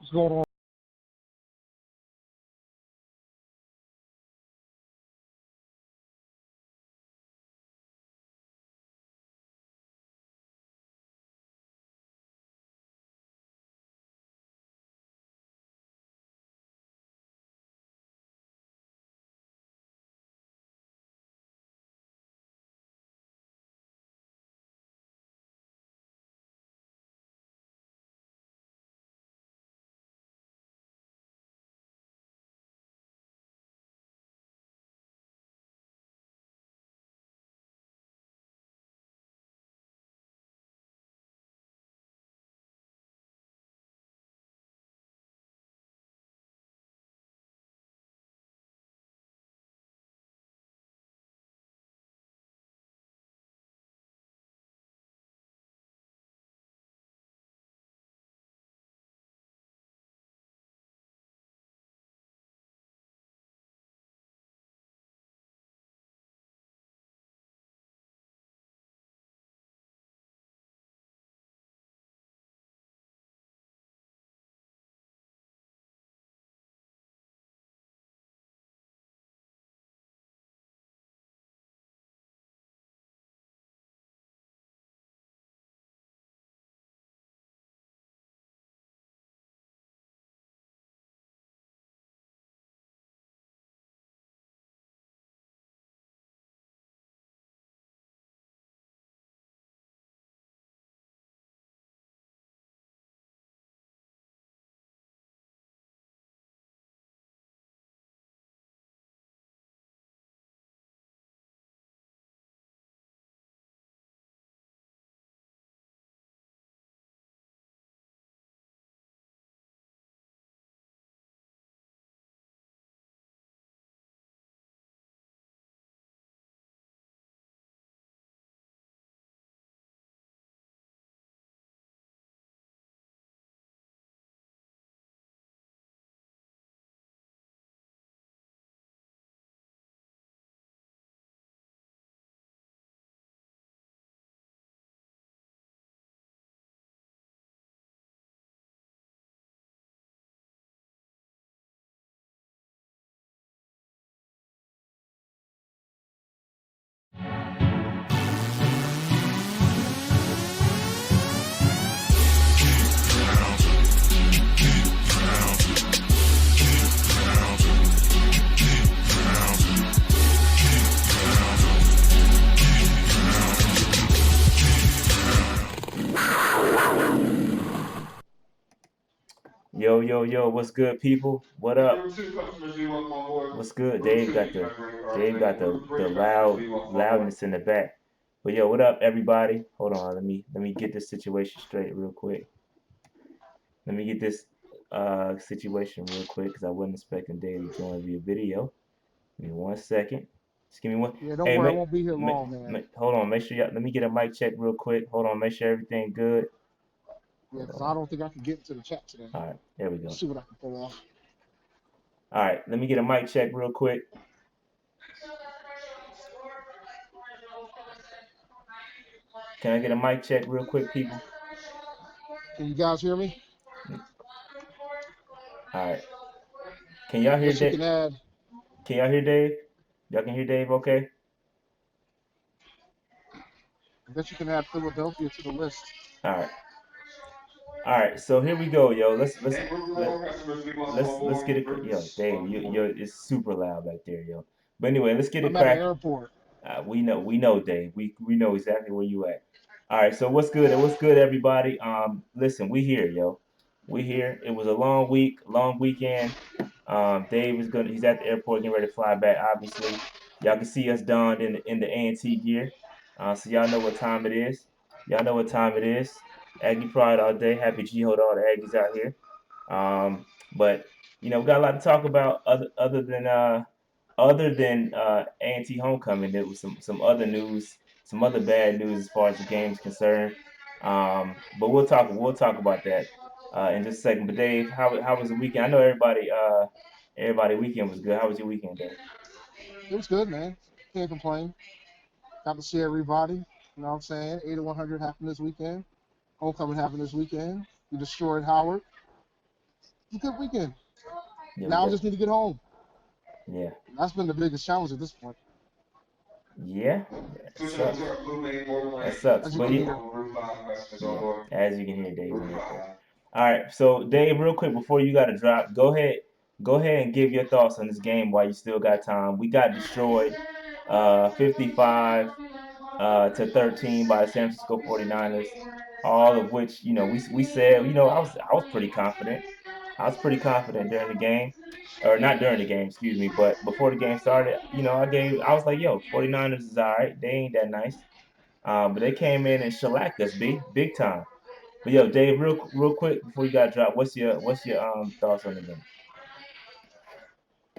What's going on? Yo, yo, yo, what's good, people? What up? What's good? Dave got the loudness in the back. But yo, what up, everybody? Hold on, let me get this situation straight real quick. Let me get this situation real quick because I wasn't expecting Dave to join via video. Give me 1 second. Just give me one. Yeah, don't Hey, worry, I won't be here make, long, man. hold on. Make sure y'all, let me get a mic check real quick. Hold on. Make sure everything good. Yeah, Hold because on. I don't think I can get into the chat today. All right, there we Let's go. see what I can pull off. All right, let me get a mic check real quick. Can I get a mic check real quick, people? Can you guys hear me? All right. Can y'all I hear guess you Dave? can add. Can y'all hear Dave? Y'all can hear Dave, okay? I guess you can add Philadelphia to the list. All right. All right. So here we go, yo. Let's get it. Yo, Dave, you it's super loud back there, yo. But anyway, let's get it I'm at an crack. airport. We know, Dave. We know exactly where you at. All right, so what's good? What's good, everybody? Listen, we here, yo. We here. It was a long week, long weekend. Dave is gonna. He's at the airport, getting ready to fly back. Obviously, y'all can see us donned in the A&T gear. So y'all know what time it is. Y'all know what time it is. Aggie Pride all day. Happy G-Ho to all the Aggies out here. But we got a lot to talk about other than A&T homecoming. There was some other news, some other bad news as far as the game's concerned. But we'll talk about that in just a second. But Dave, how was the weekend? I know everybody weekend was good. How was your weekend, Dave? It was good, man. Can't complain. Got to see everybody. You know what I'm saying? 8 to 100 happened this weekend. Homecoming happened this weekend. We destroyed Howard. It's a good weekend. Yeah, we Now I got. just need to get home. Yeah, That's been the biggest challenge at this point. yeah, that sucks. That sucks. As you But can yeah, hear. yeah. As you can hear, Dave's in the echo. All right, so Dave, real quick before you got to drop, go ahead and give your thoughts on this game while you still got time. We got destroyed, 55 to 13 by the San Francisco 49ers. All of which, we said, I was pretty confident. I was pretty confident during the game, or not during the game, excuse me, but before the game started, I was like, yo, 49ers is all right. They ain't that nice. But they came in and shellacked us, big time. But yo, Dave, real quick before you got dropped, what's your thoughts on the game?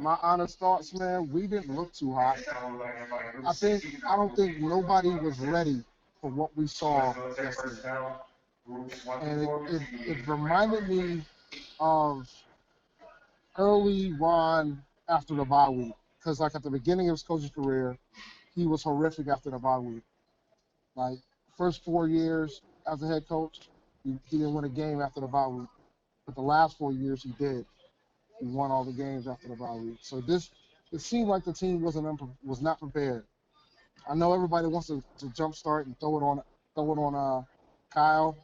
My honest thoughts, man, we didn't look too hot. I don't think nobody was ready for what we saw yesterday. And it reminded me of early Ron after the bye week. Because like at the beginning of his coaching career, he was horrific after the bye week. Like first 4 years as a head coach, he didn't win a game after the bye week. But the last 4 years he did. He won all the games after the bye week. So it seemed like the team was not prepared. I know everybody wants to jumpstart and throw it on Kyle,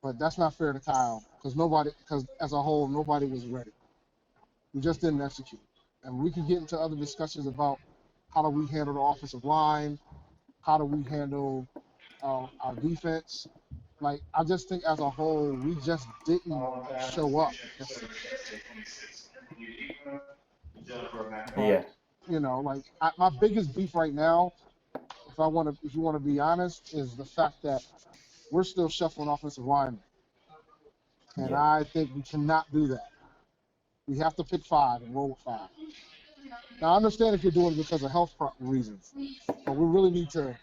but that's not fair to Kyle because as a whole nobody was ready. We just didn't execute, and we can get into other discussions about how do we handle the offensive line, how do we handle our defense. Like I just think as a whole we just didn't show up yesterday. But Yeah, like my biggest beef right now, if you want to be honest, is the fact that we're still shuffling offensive linemen, and yeah, I think we cannot do that. We have to pick five and roll with five. Now I understand if you're doing it because of health reasons, but we really need to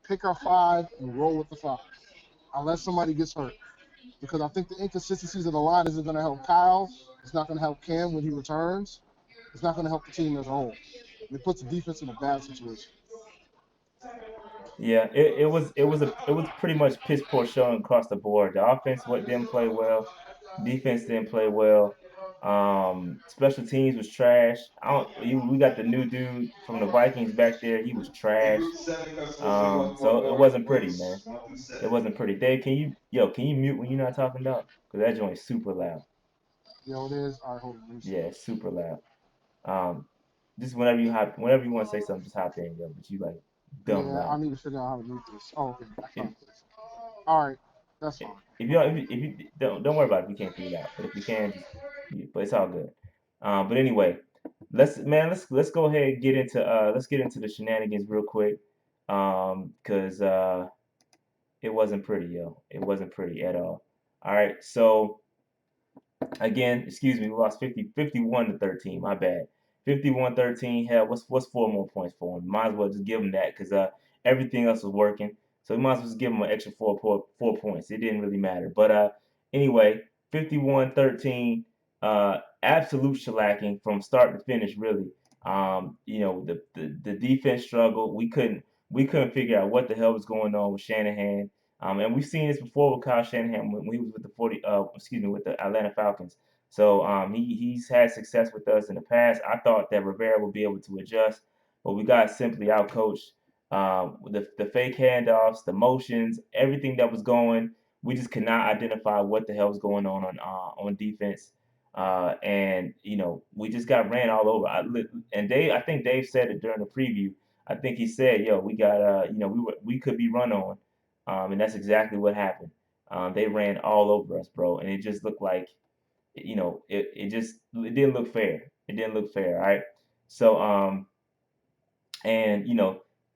pick our five and roll with the five, unless somebody gets hurt. Because I think the inconsistencies of the line isn't going to help Kyle. It's not going to help Cam when he returns. It's not going to help the team as a whole. It puts the defense in a bad situation. yeah. It was pretty much piss poor showing across the board. The offense didn't play well, defense didn't play well. Special teams was trash. We got the new dude from the Vikings back there. He was trash. So it wasn't pretty, man. It wasn't pretty. Dave, can you mute when you're not talking, dog? Cause that joint's super loud. You know it is. All right, hold on. Let me see. Yeah, it's super loud. Um, just whenever you want to say something, just hop in, yo. But you like dumb Yeah, I loud. need to figure out how to mute this. Oh, okay. I If found this. All right, that's fine. if you don't worry about it if you can't figure it out. But if you can, but it's all good. But anyway, let's go ahead and let's get into the shenanigans real quick. Cause it wasn't pretty, yo. It wasn't pretty at all. All right, so again, excuse me, we lost 51 to 13. My bad. 51-13. Hell, what's 4 more points for him? Might as well just give him that because everything else was working. So we might as well just give him an extra 4 points. It didn't really matter. But anyway, 51-13. Absolute shellacking from start to finish, really. The defense struggled. We couldn't figure out what the hell was going on with Shanahan. And we've seen this before with Kyle Shanahan when he was with with the Atlanta Falcons. So he's had success with us in the past. I thought that Rivera would be able to adjust, but we got simply outcoached. The fake handoffs, the motions, everything that was going, we just could not identify what the hell was going on defense. And we just got ran all over. I think Dave said it during the preview. I think he said, "Yo, we got we could be run on." And that's exactly what happened. They ran all over us, bro, and it just looked like, it didn't look fair. It didn't look fair, all right? So, and and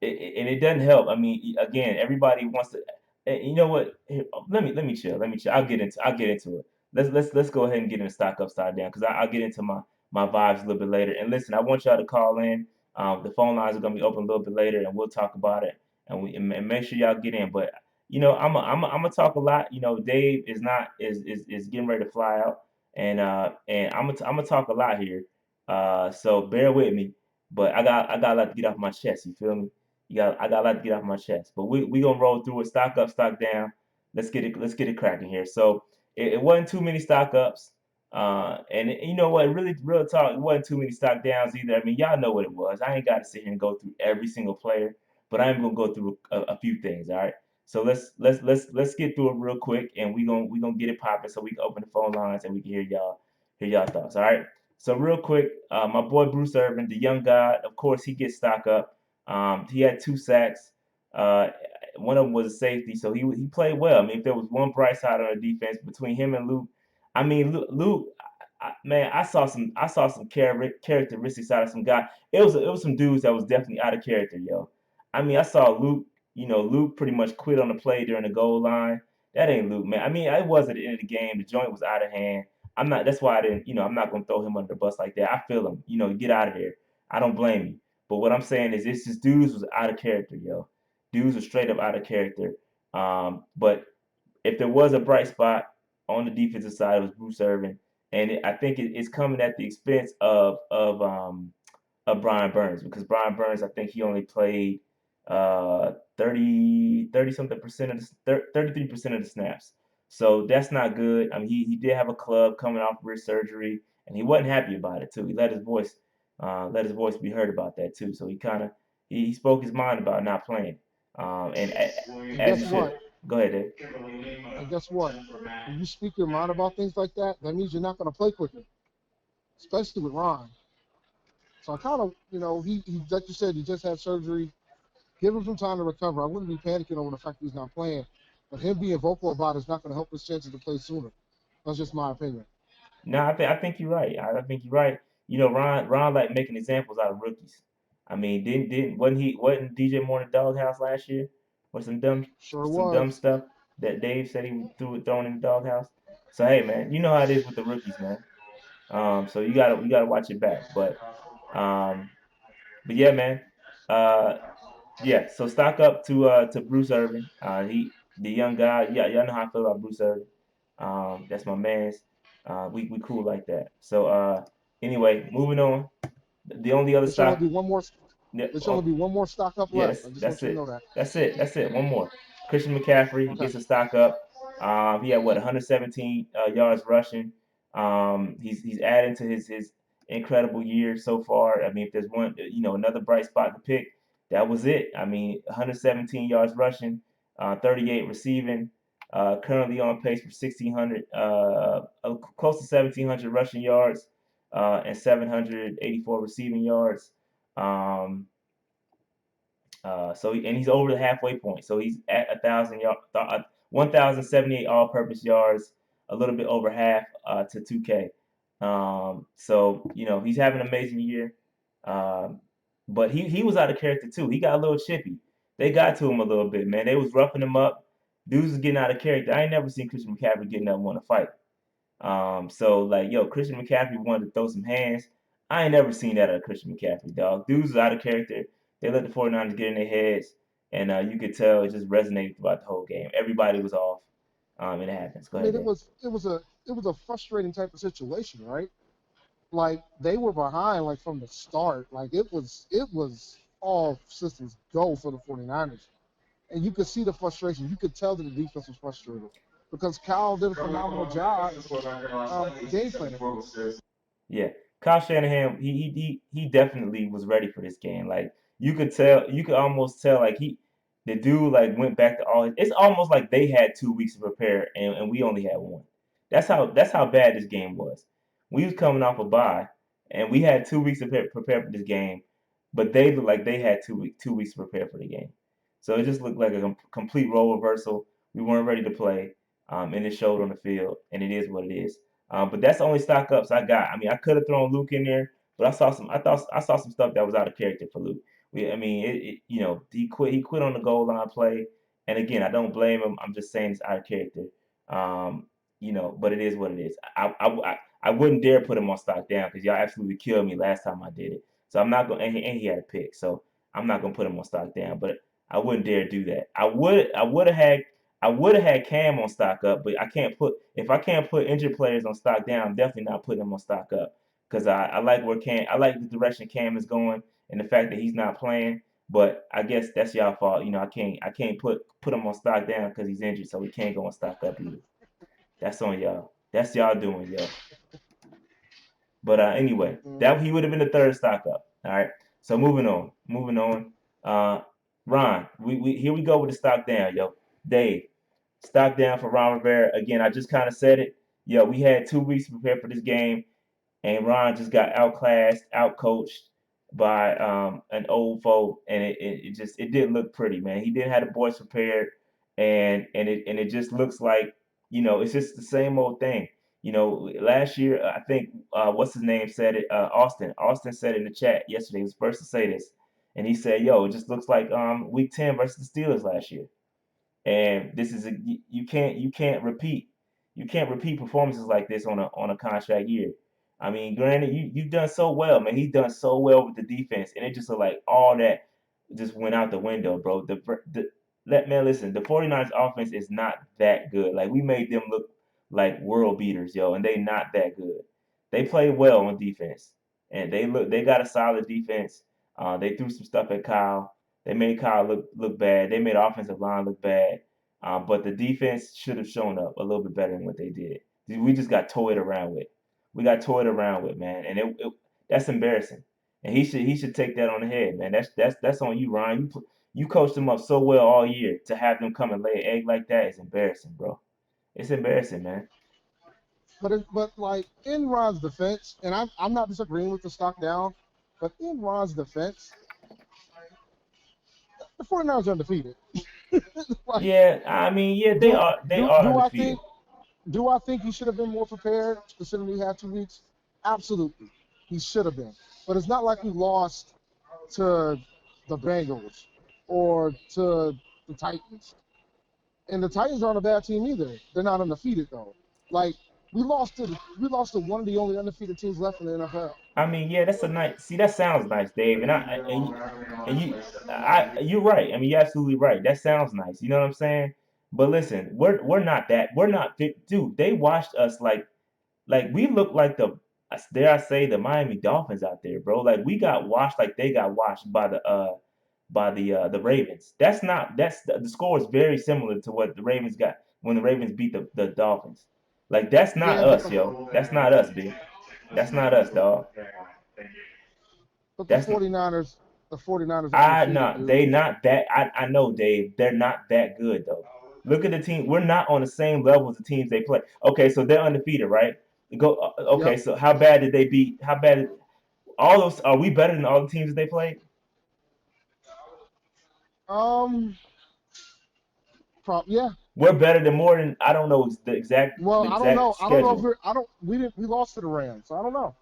it doesn't help. I mean, again, everybody wants to. And you know what? Here, let me chill. Let me chill. I'll get into it. Let's go ahead and get into stock up, stock down, because I'll get into my vibes a little bit later. And listen, I want y'all to call in. The phone lines are gonna be open a little bit later, and we'll talk about it. And make sure y'all get in. But I'm gonna talk a lot. Dave is not is getting ready to fly out, and I'm gonna talk a lot here. So bear with me. But I got a lot to get off my chest. You feel me? I got a lot to get off my chest. But we gonna roll through it. Stock up, stock down. Let's get it cracking here. So it wasn't too many stock ups. And you know what? Really, real talk. It wasn't too many stock downs either. I mean, y'all know what it was. I ain't got to sit here and go through every single player, but I'm gonna go through a few things. All right. So let's get through it real quick, and we gonna get it popping so we can open the phone lines and we can hear y'all thoughts. All right. So real quick, my boy Bruce Irvin, the young god. Of course, he gets stock up. He had 2 sacks. Uh, one of them was a safety, so he played well. I mean, if there was one bright side on the defense between him and Luke. I mean, Luke, man, I saw some characteristics out of some guy. It was some dudes that was definitely out of character, yo. I mean, I saw Luke. You know, Luke pretty much quit on the play during the goal line. That ain't Luke, man. I mean, it was at the end of the game. The joint was out of hand. I'm not. That's why I didn't. You know, I'm not gonna throw him under the bus like that. I feel him. You know, get out of there. I don't blame you. But what I'm saying is, it's just dudes was out of character, yo. Dudes were straight up out of character. But if there was a bright spot on the defensive side, it was Bruce Irvin, and I think it's coming at the expense of Brian Burns, because Brian Burns, I think he only played 30 something percent of the 33% of the snaps. So that's not good. I mean, he did have a club coming off wrist surgery, and he wasn't happy about it too. He let his voice be heard about that too. So he spoke his mind about not playing, And as guess he should. what? Go ahead, Dave. And guess what? When you speak your mind about things like that, that means you're not going to play quickly, especially with Ron. So I kind of, he, like you said, he just had surgery. Give him some time to recover. I wouldn't be panicking over the fact that he's not playing, but him being vocal about it is not going to help his chances to play sooner. That's just my opinion. No, I think you're right. I think you're right. You know, Ron like making examples out of rookies. I mean, didn't wasn't DJ Moore in the doghouse last year with Sure some dumb was. stuff that Dave said he threw it thrown in the doghouse. So hey, man, you know how it is with the rookies, man. So you gotta watch your back. Um, but yeah, man. Uh, yeah. So stock up to Bruce Irvin. He the young guy. Yeah, y'all know how I feel about Bruce Irvin. That's my man's. We cool like that. So anyway, moving on. The only other There should only stock. be one more. Yeah, There should only be one more stock up yeah, left. I just want that's you to it. know that. That's it. One more. Christian McCaffrey Okay. gets a stock up. He had what 117 yards rushing. He's adding to his incredible year so far. I mean, if there's one, another bright spot to pick, that was it. I mean, 117 yards rushing, 38 receiving. Currently on pace for 1,600, close to 1,700 rushing yards, and 784 receiving yards. Um, and he's over the halfway point. So he's at 1,078 all-purpose yards, a little bit over half to 2K. So he's having an amazing year. Um, but he was out of character too. He got a little chippy. They got to him a little bit, man. They was roughing him up. Dudes was getting out of character. I ain't never seen Christian McCaffrey getting up and want to fight. So like, yo, Christian McCaffrey wanted to throw some hands. I ain't never seen that out of Christian McCaffrey, dog. Dudes is out of character. They let the 49ers get in their heads, and you could tell it just resonated throughout the whole game. Everybody was off, and it happens. Go I ahead, mean, Dave. it was a frustrating type of situation, right? Like they were behind like from the start. Like it was all systems go for the 49ers. And you could see the frustration. You could tell that the defense was frustrated because Kyle did a phenomenal job game planning for them. Yeah, Kyle Shanahan, he definitely was ready for this game. Like you could tell, you could almost tell, like the dude like went back to all. It's almost like they had 2 weeks to prepare, and we only had one. That's how bad this game was. We was coming off a bye, and we had 2 weeks to prepare for this game, but they looked like they had 2 weeks to prepare for the game. So it just looked like a complete role reversal. We weren't ready to play, and it showed on the field, and it is what it is. But that's the only stock ups I got. I mean, I could have thrown Luke in there, but I saw some stuff that was out of character for Luke. I mean, he quit. He quit on the goal line play, and again, I don't blame him. I'm just saying it's out of character. Um, but it is what it is. I wouldn't dare put him on stock down because y'all absolutely killed me last time I did it. So I'm not going. And he had a pick, so I'm not gonna put him on stock down. But I wouldn't dare do that. I would have had Cam on stock up, but I can't put injured players on stock down, I'm definitely not putting them on stock up because I like the direction Cam is going and the fact that he's not playing. But I guess that's y'all fault. I can't put him on stock down because he's injured, so he can't go on stock up either. That's on y'all. That's y'all doing, yo. But anyway, Mm. that he would have been the third stock up. All right. So moving on. Uh, Ron, we here we go with the stock down, yo. Dave, stock down for Ron Rivera. Again, I just kind of said it. Yo, we had 2 weeks to prepare for this game and Ron just got outclassed, outcoached by an old foe, and it just it didn't look pretty, man. He didn't have the boys prepared, and it just looks like it's just the same old thing. Last year I think what's his name said it. Austin. Austin said in the chat yesterday. He was first to say this, and he said, "Yo, it just looks like Week 10 versus the Steelers last year." And this is you can't repeat performances like this on a contract year. I mean, granted, you've done so well, man. He's done so well with the defense, and it just looked like all that just went out the window, bro. Let man listen. The 49ers offense is not that good. Like we made them look like world beaters, yo, and they not that good. They play well on defense, and they got a solid defense. They threw some stuff at Kyle. They made Kyle look bad. They made offensive line look bad. But the defense should have shown up a little bit better than what they did. We just got toyed around with. We got toyed around with, man, and that's embarrassing. And he should take that on the head, man. That's on you, Ryan. You coached them up so well all year to have them come and lay an egg like that is embarrassing, bro. It's embarrassing, man. But like in Ron's defense, and I'm not disagreeing with the stock down, but in Ron's defense, the 49ers are undefeated. Like, Yeah, I mean, yeah, they do are they do are do I undefeated. think do I think he should have been more prepared, considering he had 2 weeks? Absolutely, he should have been. But it's not like we lost to the Bengals or to the Titans. And the Titans aren't a bad team either. They're not undefeated though. Like we lost to one of the only undefeated teams left in the NFL. I mean, yeah, that's a nice. See, that sounds nice, Dave. You're right. I mean, you're absolutely right. That sounds nice. You know what I'm saying? But listen, we're not that. We're not fit, dude. They watched us like we look like dare I say the Miami Dolphins out there, bro. Like we got washed like they got washed by the Ravens. The score is very similar to what the Ravens got when the Ravens beat the Dolphins. Like that's not Yeah, but us, the yo. That's not us, B. That's not us, dog. but the That's 49ers the 49ers are I undefeated, not dude. they not that I know, Dave. They're not that good though. Look at the team. We're not on the same level as the teams they play. Okay, so they're undefeated, right? Okay, Yep. so how bad did they beat? How bad? All those are we better than all the teams that they played? Um. Yeah. We're better than more than I don't know Well, the I don't exact know. I don't know if schedule. we're. I don't. We didn't. We lost to the Rams. So I don't know.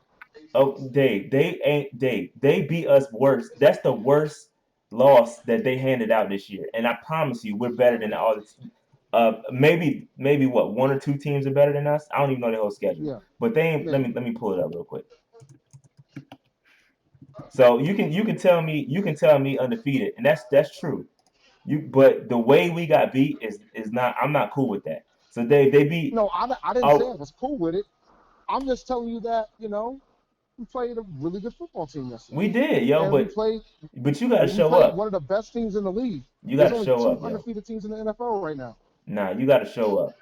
Oh, Dave. They beat us worse. That's the worst loss that they handed out this year. And I promise you, we're better than all the. Maybe what one or two teams are better than us. I don't even know the whole schedule, Yeah. but they ain't. Let me Maybe. let me pull it up real quick. So you can tell me undefeated, and that's true. But the way we got beat is not. I'm not cool with that. So they beat. No, I didn't say I Oh, was cool with it. I'm just telling you that we played a really good football team we yesterday, did, yo. and But you got to we show played up. one of the best teams in the league. You got There's to only show two up, yo. undefeated teams in the NFL right now. Nah, you got to show up.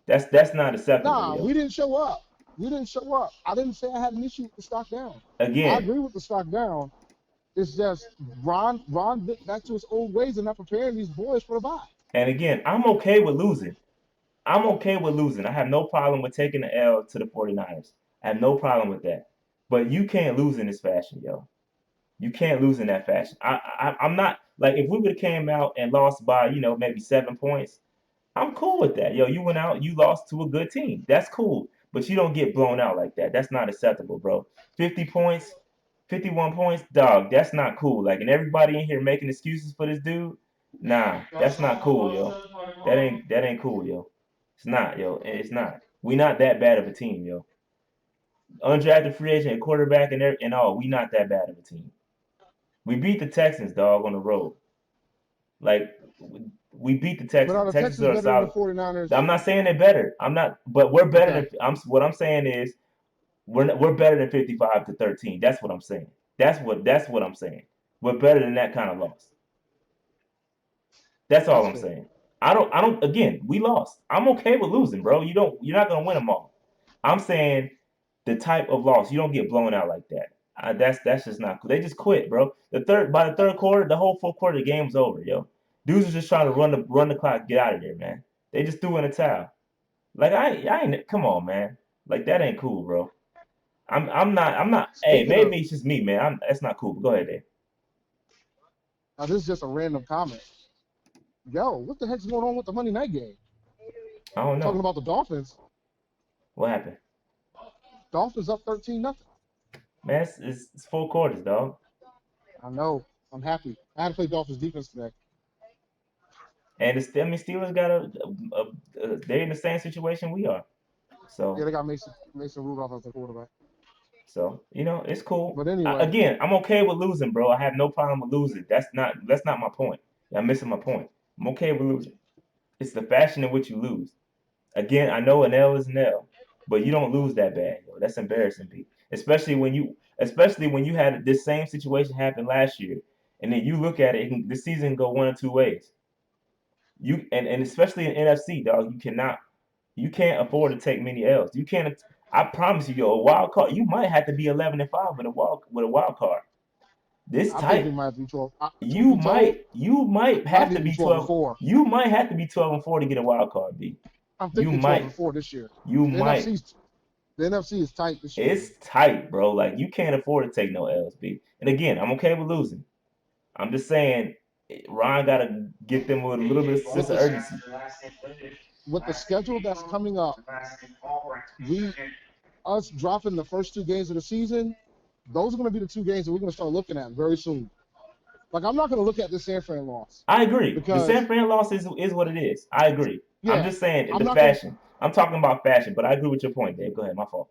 That's not acceptable, Nah, we yo. didn't show up. We didn't show up. I didn't say I had an issue with the stock down. I Again, agree with the stock down. It's just Ron went back to his old ways and not preparing these boys for the bye. and again, I'm okay with losing. I'm okay with losing. I have no problem with taking the L to the 49ers. I have no problem with that. But you can't lose in this fashion, yo. You can't lose in that fashion. I'm not like if we would have came out and lost by maybe 7 points. I'm cool with that. Yo, you went out, you lost to a good team. That's cool. But you don't get blown out like that. That's not acceptable, bro. 50 points, 51 points, dog, that's not cool. Like, and everybody in here making excuses for this dude, nah, that's not cool, yo. That ain't cool, yo. It's not, yo. It's not. We not that bad of a team, yo. Undrafted free agent and quarterback and all, we not that bad of a team. We beat the Texans, dog, on the road. Like we beat the But are Texans. the Texans Texans are a better than the solid. 49ers? I'm not saying they're better. I'm not, but we're better Okay. than. What I'm saying is we're better than 55-13. That's what I'm saying. That's what I'm saying. We're better than that kind of loss. That's all That's I'm fair. saying. I don't. Again, we lost. I'm okay with losing, bro. You're not gonna win them all. I'm saying the type of loss. You don't get blown out like that. That's just not cool. They just quit, bro. By the third quarter, the whole fourth quarter, the game's over, yo. Dudes are just trying to run the clock, get out of there, man. They just threw in a towel. Like I ain't come on, man. Like that ain't cool, bro. I'm not. Hey, Speaking of, maybe it's just me, man. That's not cool. But go ahead, Dave. this is just a random comment. Yo, what the heck's going on with the Monday night game? I don't Talking know about the Dolphins. what happened, Dolphins up 13-0. man. It's four quarters, dog. I know. I'm happy. I had to play Dolphins defense today. And I mean, Steelers got they're in the same situation we are. Yeah, So they got Mason Rudolph as the quarterback. it's cool. But anyway, Again, I'm okay with losing, bro. I have no problem with losing. That's not my point. I'm missing my point. I'm okay with losing. It's the fashion in which you lose. Again, I know an L is an L, but you don't lose that bad, yo. That's embarrassing, Pete. Especially when you had this same situation happen last year, and then you look at it, the season go one or two ways. And especially in NFC, dog, you can't afford to take many L's. You can't. I promise you, yo, a wild card. You might have to be 11-5 with a wild card. This I think we tight, might have to be 12. Truth you be told, might you might might have need to to be be 12 and 12. 4. You might have to be 12-4 to get a wild card, B. I'm You thinking 12 might. and 4 this year. You The might. NFC's the NFC is tight this year. It's tight, bro. Like you can't afford to take no L's, B. And again, I'm okay with losing. I'm just saying, Ryan got to get them with a little bit of sense With of the urgency. with the schedule that's coming up, we us dropping the first two games of the season, those are going to be the two games that we're going to start looking at very soon. Like I'm not going to look at this San Fran loss I agree. The San because Fran loss is what it is. I agree. I'm yeah, just saying I'm the not going to fashion. I'm talking about fashion, but I agree with your point, Dave. Go ahead. My fault.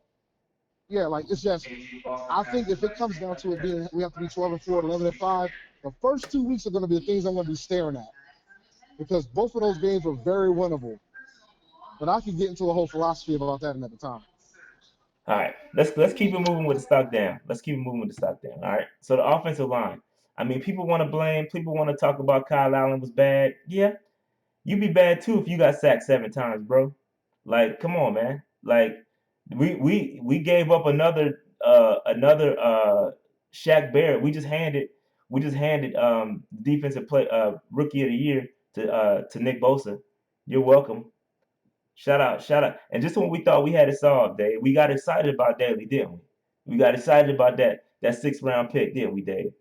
yeah, like it's just I think if it comes down to it being we have to be 12 and 4, 11 and 5, the first 2 weeks are going to be the things I'm going to be staring at because both of those games are very winnable. But I can get into a whole philosophy about that another time. All right, let's keep it moving with the stock down. Let's keep it moving with the stock down. All right. So the offensive line. I mean, people want to blame. People want to talk about Kyle Allen was bad. Yeah, you'd be bad too if you got sacked 7 times, bro. Like, come on, man. Like, we gave up another Shaq Barrett. We just handed defensive play rookie of the year to Nick Bosa. You're welcome. Shout out. And just when we thought we had it solved, Dave, we got excited about Daly, didn't we? We got excited about that 6th round pick, didn't we, Dave?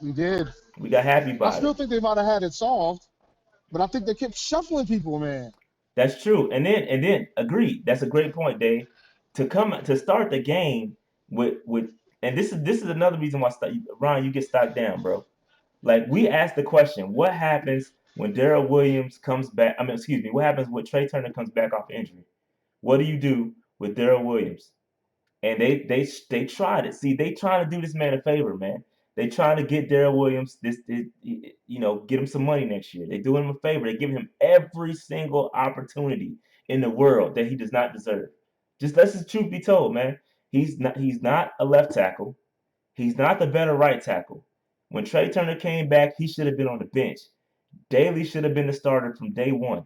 We did. We got happy I about still it. think they might have had it solved, but I think they kept shuffling people, man. That's true. And then agreed. That's a great point, Dave. To start the game with and this is another reason why Ryan, you get stocked down, bro. Like we asked the question, what happens when Darrell Williams comes back? I mean, excuse me, what happens when Trey Turner comes back off injury? What do you do with Darrell Williams? And they tried it. See, they trying to do this man a favor, man. They trying to get Darrell Williams get him some money next year. They doing him a favor. They giving him every single opportunity in the world that he does not deserve. Just let's the truth be told, man. He's not a left tackle. He's not the better right tackle. When Trey Turner came back, he should have been on the bench. Daly should have been the starter from day one.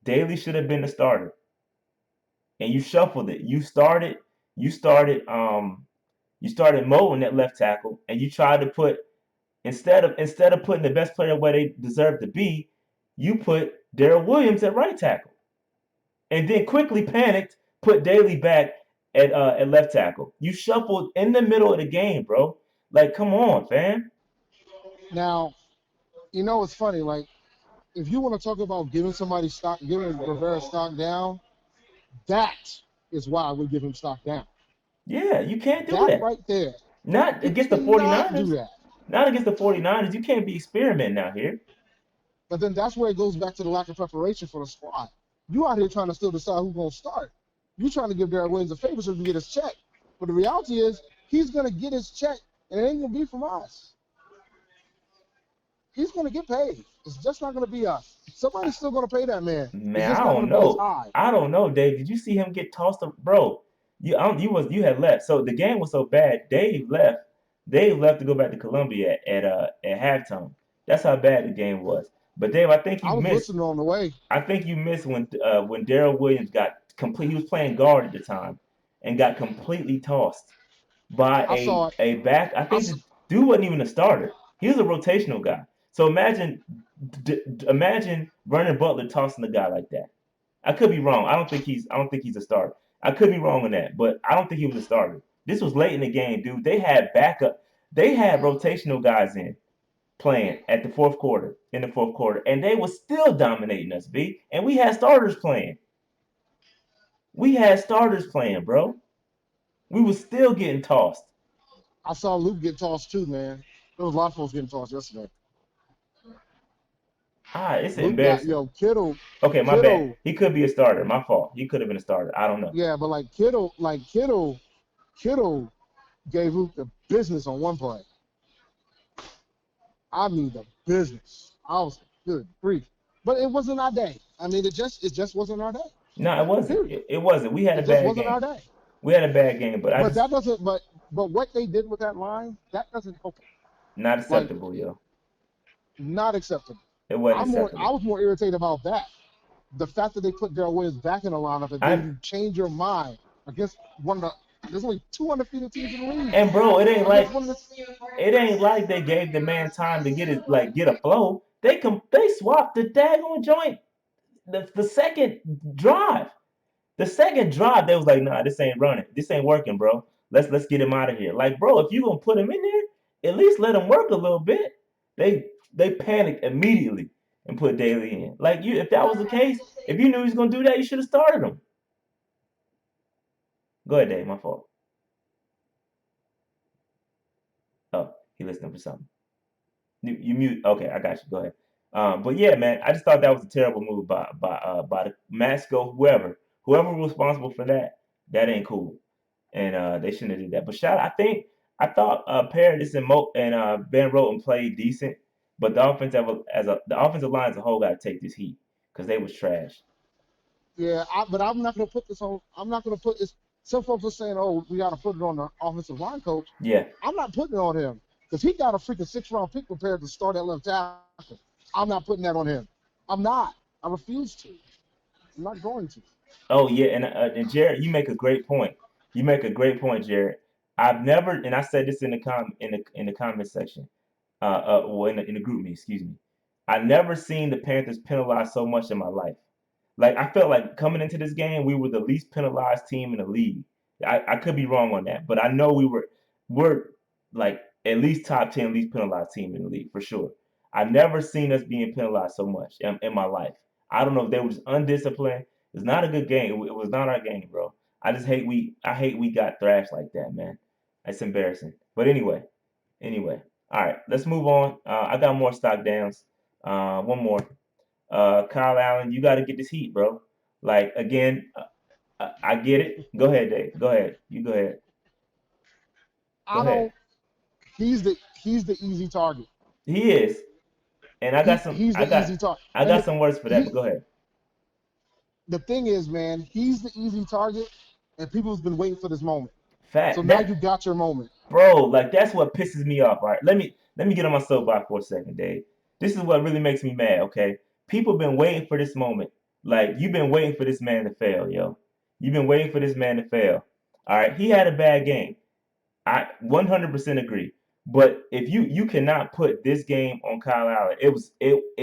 Daly should have been the starter. And you shuffled it. You started mowing that left tackle, and you tried to put instead of putting the best player where they deserve to be, you put Darrell Williams at right tackle, and then quickly panicked, put Daly back at left tackle. You shuffled in the middle of the game, bro. Like, come on, fam. Now, it's funny. Like, if you want to talk about giving somebody stock, giving Rivera stock down, that is why I would give him stock down. Yeah, you can't do That that. right there. Not You against the cannot do 49ers. that. Not against the 49ers. You can't be experimenting out here. But then that's where it goes back to the lack of preparation for the squad. You out here trying to still decide who's going to start. You trying to give Darrell Williams a favor so he can get his check. But the reality is he's going to get his check, and it ain't going to be from us. He's going to get paid. It's just not going to be us. Somebody's still going to pay that man. It's Man, just I not going don't to be as know. high. I don't know, Dave. Did you see him get tossed up, bro? You had left. So the game was so bad. Dave left. Dave left to go back to Columbia at halftime. That's how bad the game was. But Dave, I think I you was missed. listening on the way. I think you missed when Darrell Williams got He was playing guard at the time and got completely tossed by I saw it. a back. I I think s- the dude wasn't even a starter. He was a rotational guy. So imagine Vernon Butler tossing a guy like that. I could be wrong. I don't think he's a starter. I could be wrong on that, but I don't think he was a starter. This was late in the game, dude. They had backup. They had rotational guys in playing at the fourth quarter, in the fourth quarter, and they were still dominating us, B. And we had starters playing. We had starters playing, bro. We was still getting tossed. I saw Luke get tossed too, man. There was a lot of folks getting tossed yesterday. It's Luke got embarrassing. yo Kittle, Okay, my bad. Kittle. He could be a starter. My fault. He could have been a starter. I don't know. Yeah, but Kittle gave Luke the business on one play. I mean the business. I was like, good grief. But it wasn't our day. I mean, it just wasn't our day. No, it wasn't. Period. It wasn't. We had a It just bad wasn't game. our day. We had a bad game, but I But just that doesn't. But what they did with that line, that doesn't help it. not Like, acceptable, yo. not acceptable. It wasn't I acceptable. was more irritated about that. The fact that they put Darrell Williams back in the lineup and then I you change your mind against one of the. There's only 200 teams in the league. and bro, Against one of the. it ain't like they gave the man time to get a flow. They swapped the daggone joint the second drive. The second drive, they was like, nah, this ain't running. This ain't working, bro. Let's get him out of here. Like, bro, if you gonna put him in there, at least let him work a little bit. They panicked immediately and put Daly in. Like if that was the case, if you knew he was gonna do that, you should have started him. Go ahead, Dave. My fault. Oh, he listening for something. You mute. Okay, I got you. Go ahead. But yeah, man, I just thought that was a terrible move by the Masco, whoever was responsible for that. That ain't cool, and they shouldn't have did that. But I thought Paradis and Ben Roten played decent, but the offensive line as a whole got to take this heat because they was trash. Yeah, but I'm not going to put this on. I'm not going to put this. Some folks are saying, "Oh, we got to put it on the offensive line coach." Yeah. I'm not putting it on him because he got a freaking 6th-round pick prepared to start at left tackle. I'm not putting that on him. I'm not. I refuse to. I'm not going to. Oh yeah, and Jared, you make a great point. You make a great point, Jared. I've never, and I said this in the comment section, well in the group me, excuse me. I never seen the Panthers penalized so much in my life. Like I felt like coming into this game, we were the least penalized team in the league. I could be wrong on that, but I know we're like at least top 10 least penalized team in the league for sure. I never seen us being penalized so much in my life. I don't know if they were just undisciplined. It's not a good game. It was not our game, bro. I hate we got thrashed like that, man. It's embarrassing. But anyway. All right, let's move on. I got more stock downs. One more. Kyle Allen, you got to get this heat, bro. Like again, I get it. Go ahead, Dave. Go ahead. You go ahead. Go I ahead. don't. He's the easy target. He is, and He's the easy target. I And got some words for that. But he go ahead. the thing is, man, he's the easy target, and people's been waiting for this moment. So Fact now that you got your moment. bro, like that's what pisses me off. All right, let me get on my soapbox for a second, Dave. This is what really makes me mad. Okay, people been waiting for this moment. Like you've been waiting for this man to fail, yo. You've been waiting for this man to fail. All right, he had a bad game. I 100% agree. But if you cannot put this game on Kyle Allen, it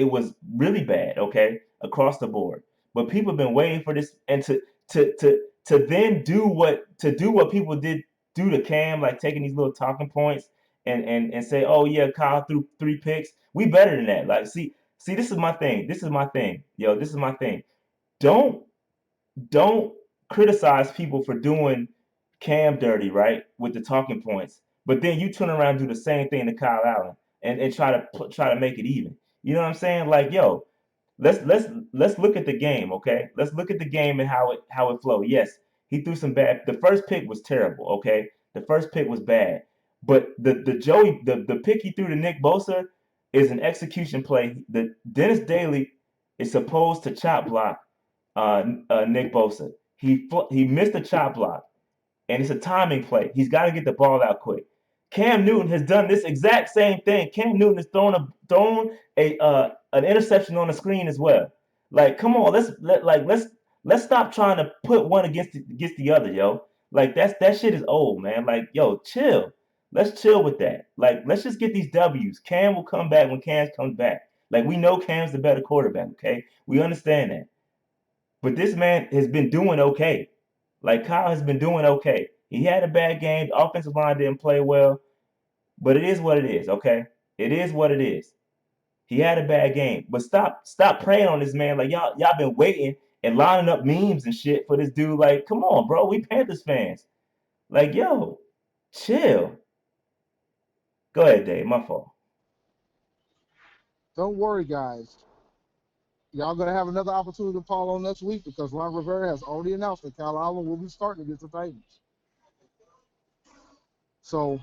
was really bad, okay, across the board. But people have been waiting for this and to then do what people did do to Cam, like taking these little talking points and say, oh yeah, Kyle threw 3 picks. We better than that. Like see, this is my thing. This is my thing, yo. This is my thing. Don't don't criticize people for doing Cam dirty, right, with the talking points. But then you turn around and do the same thing to Kyle Allen and try to make it even. You know what I'm saying? Like, yo, let's look at the game, okay? Let's look at the game and how it flowed. Yes, he threw some bad. The first pick was terrible, okay? The first pick was bad, but the pick he threw to Nick Bosa is an execution play. The Dennis Daly is supposed to chop block Nick Bosa. He missed a chop block, and it's a timing play. He's got to get the ball out quick. Cam Newton has done this exact same thing. Cam Newton has thrown a an interception on the screen as well. Like, come on, Let's stop trying to put one against the other, yo. Like that shit is old, man. Like, yo, chill. Let's chill with that. Like, let's just get these W's. Cam will come back when Cam comes back. Like, we know Cam's the better quarterback, okay? We understand that. But this man has been doing okay. Like, Kyle has been doing okay. He had a bad game. The offensive line didn't play well, but it is what it is, okay? It is what it is. He had a bad game, but stop preying on this man. Like y'all been waiting and lining up memes and shit for this dude. Like, come on, bro. We Panthers fans. Like, yo, chill. Go ahead, Dave. My fault. Don't worry, guys. Y'all gonna have another opportunity to follow next week because Ron Rivera has already announced that Kyle Allen will be starting against the Titans. So,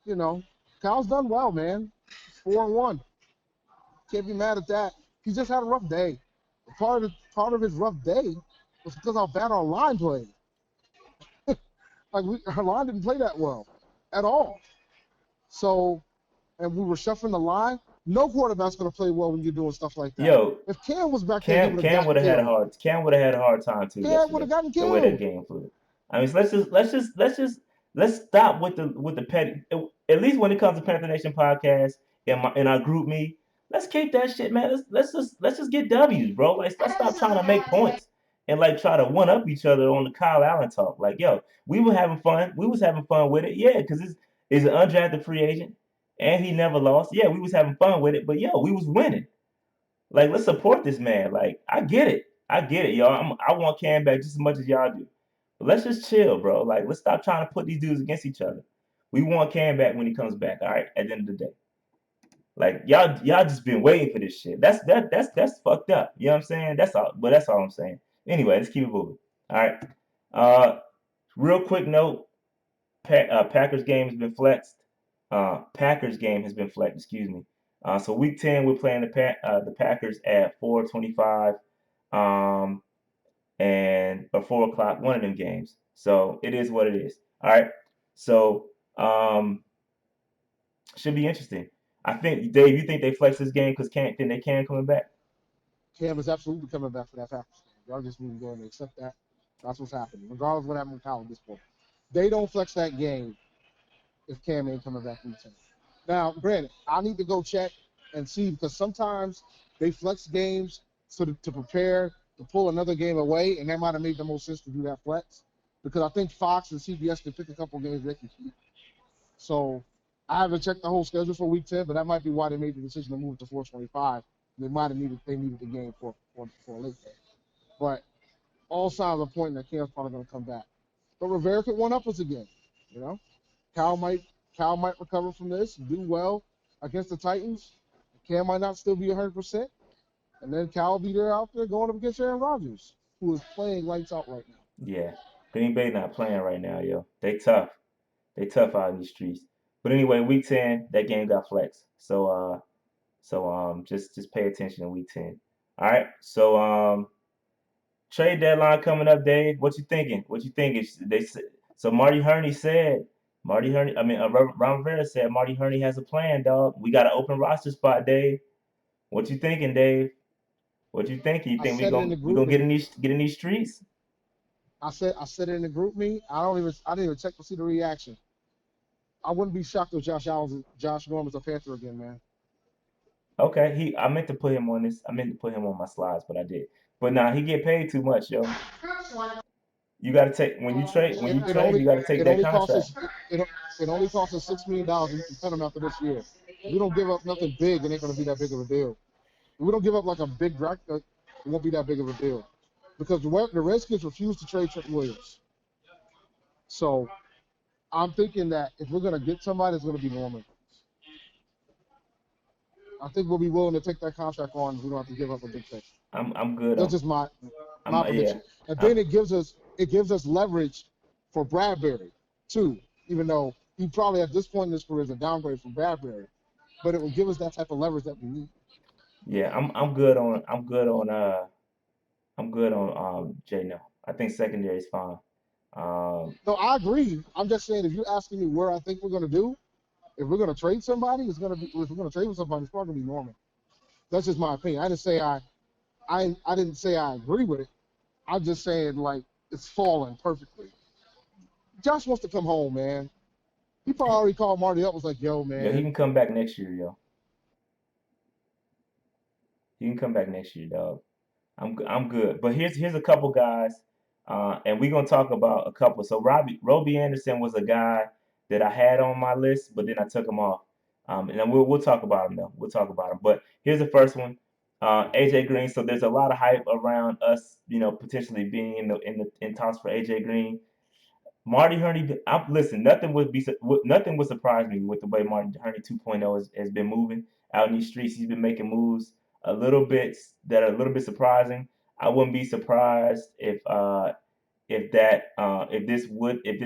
you know, Kyle's done well, man. 4-1. Can't be mad at that. He just had a rough day. Part of his rough day was because how bad our line played. Like our line didn't play that well at all. So, and we were shuffling the line. No quarterback's gonna play well when you're doing stuff like that. Yo, If Cam was back there, he would have Cam got would have had a killed. hard Cam would have had a hard time too Cam would have yesterday. gotten The way that killed. game flew. I mean, so let's stop with the petty. At least when it comes to Panther Nation podcast in our group me, let's keep that shit, man. Let's just get W's, bro. Like, let's stop trying to make points and like try to one up each other on the Kyle Allen talk. Like, yo, we were having fun. We was having fun with it, yeah, because it's an undrafted free agent and he never lost. Yeah, we was having fun with it, but yo, we was winning. Like, let's support this man. Like, I get it. I get it, y'all. I want Cam back just as much as y'all do. But let's just chill, bro. Like, let's stop trying to put these dudes against each other. We want Cam back when he comes back, all right, at the end of the day. Like, y'all just been waiting for this shit. That's fucked up. You know what I'm saying? That's all I'm saying. Anyway, let's keep it moving. All right. Uh real quick note, Packers game has been flexed. Packers game has been flexed. Excuse me. So week 10, we're playing the Packers at 4:25, and or 4 o'clock. One of them games. So it is what it is. All right. So should be interesting. I think Dave, you think they flex this game because can't think they can coming back? Cam is absolutely coming back for that Packers game. Y'all just need to go and accept that. That's what's happening, regardless of what happened with Kyle at this point. They don't flex that game if Cam ain't coming back from the team. Now, granted, I need to go check and see because sometimes they flex games to prepare to pull another game away, and that might have made the most sense to do that flex because I think Fox and CBS can pick a couple games they can keep. So I haven't checked the whole schedule for Week 10, but that might be why they made the decision to move it to 425. They needed the game for a late game. But all signs are pointing that Cam's probably going to come back. But Rivera could one up us again. You know, Cal might Cal might recover from this, do well against the Titans. Cam might not still be 100%, and then Cal will be there out there going up against Aaron Rodgers, who is playing lights out right now. Yeah. Green Bay not playing right now, yo. They tough. They tough out in these streets. But anyway, week 10, that game got flexed. So just pay attention to week 10. All right. So trade deadline coming up, Dave. What you thinking? What you thinking? So Marty Herney. I mean, Ron Rivera said Marty Herney has a plan, dog. We got an open roster spot, Dave. What you thinking, Dave? What you thinking? You I think we said it in gonna the we group gonna get me. in these streets? I said it in the group me. I didn't even check to see the reaction. I wouldn't be shocked if Josh Norman's a Panther again, man. Okay, I meant to put him on this. I meant to put him on my slides, but I did. But nah, he get paid too much, yo. You gotta take when you It trade, only you gotta take it that only costs contract. us it only costs us $6 million. We can cut him after this year. If we don't give up nothing big, it ain't gonna be that big of a deal. If we don't give up like a big draft, it won't be that big of a deal. Because the Redskins refuse to trade Trent Williams. So I'm thinking that if we're gonna get somebody, it's gonna be Norman. I think we'll be willing to take that contract on if we don't have to give up a big thing. I'm good That's on. just my Yeah. prediction. And I'm, then it gives us leverage for Bradbury too, even though he probably at this point in his career is a downgrade from Bradbury. But it will give us that type of leverage that we need. yeah. I'm good on J No. I think secondary is fine. Um, No, I agree. I'm just saying if you're asking me where I think we're gonna do, if we're gonna trade somebody, if we're gonna trade with somebody, it's probably gonna be Norman. That's just my opinion. I didn't say I agree with it. I'm just saying, like, it's falling perfectly. Josh wants to come home, man. He probably already called Marty up. Was like, "Yo, Yo, he man, can come back next year, yo. He can come back next year, dog. I'm good. But here's a couple guys, and we're gonna talk about a couple. So Robbie Anderson was a guy that I had on my list, but then I took him off. And then we'll talk about him though. We'll talk about him. But here's the first one, AJ Green. So there's a lot of hype around us, potentially being in talks for AJ Green. Marty Herney, listen. Nothing would surprise me with the way Marty Herney 2.0 has been moving out in these streets. He's been making moves a little bit that are a little bit surprising. I wouldn't be surprised if this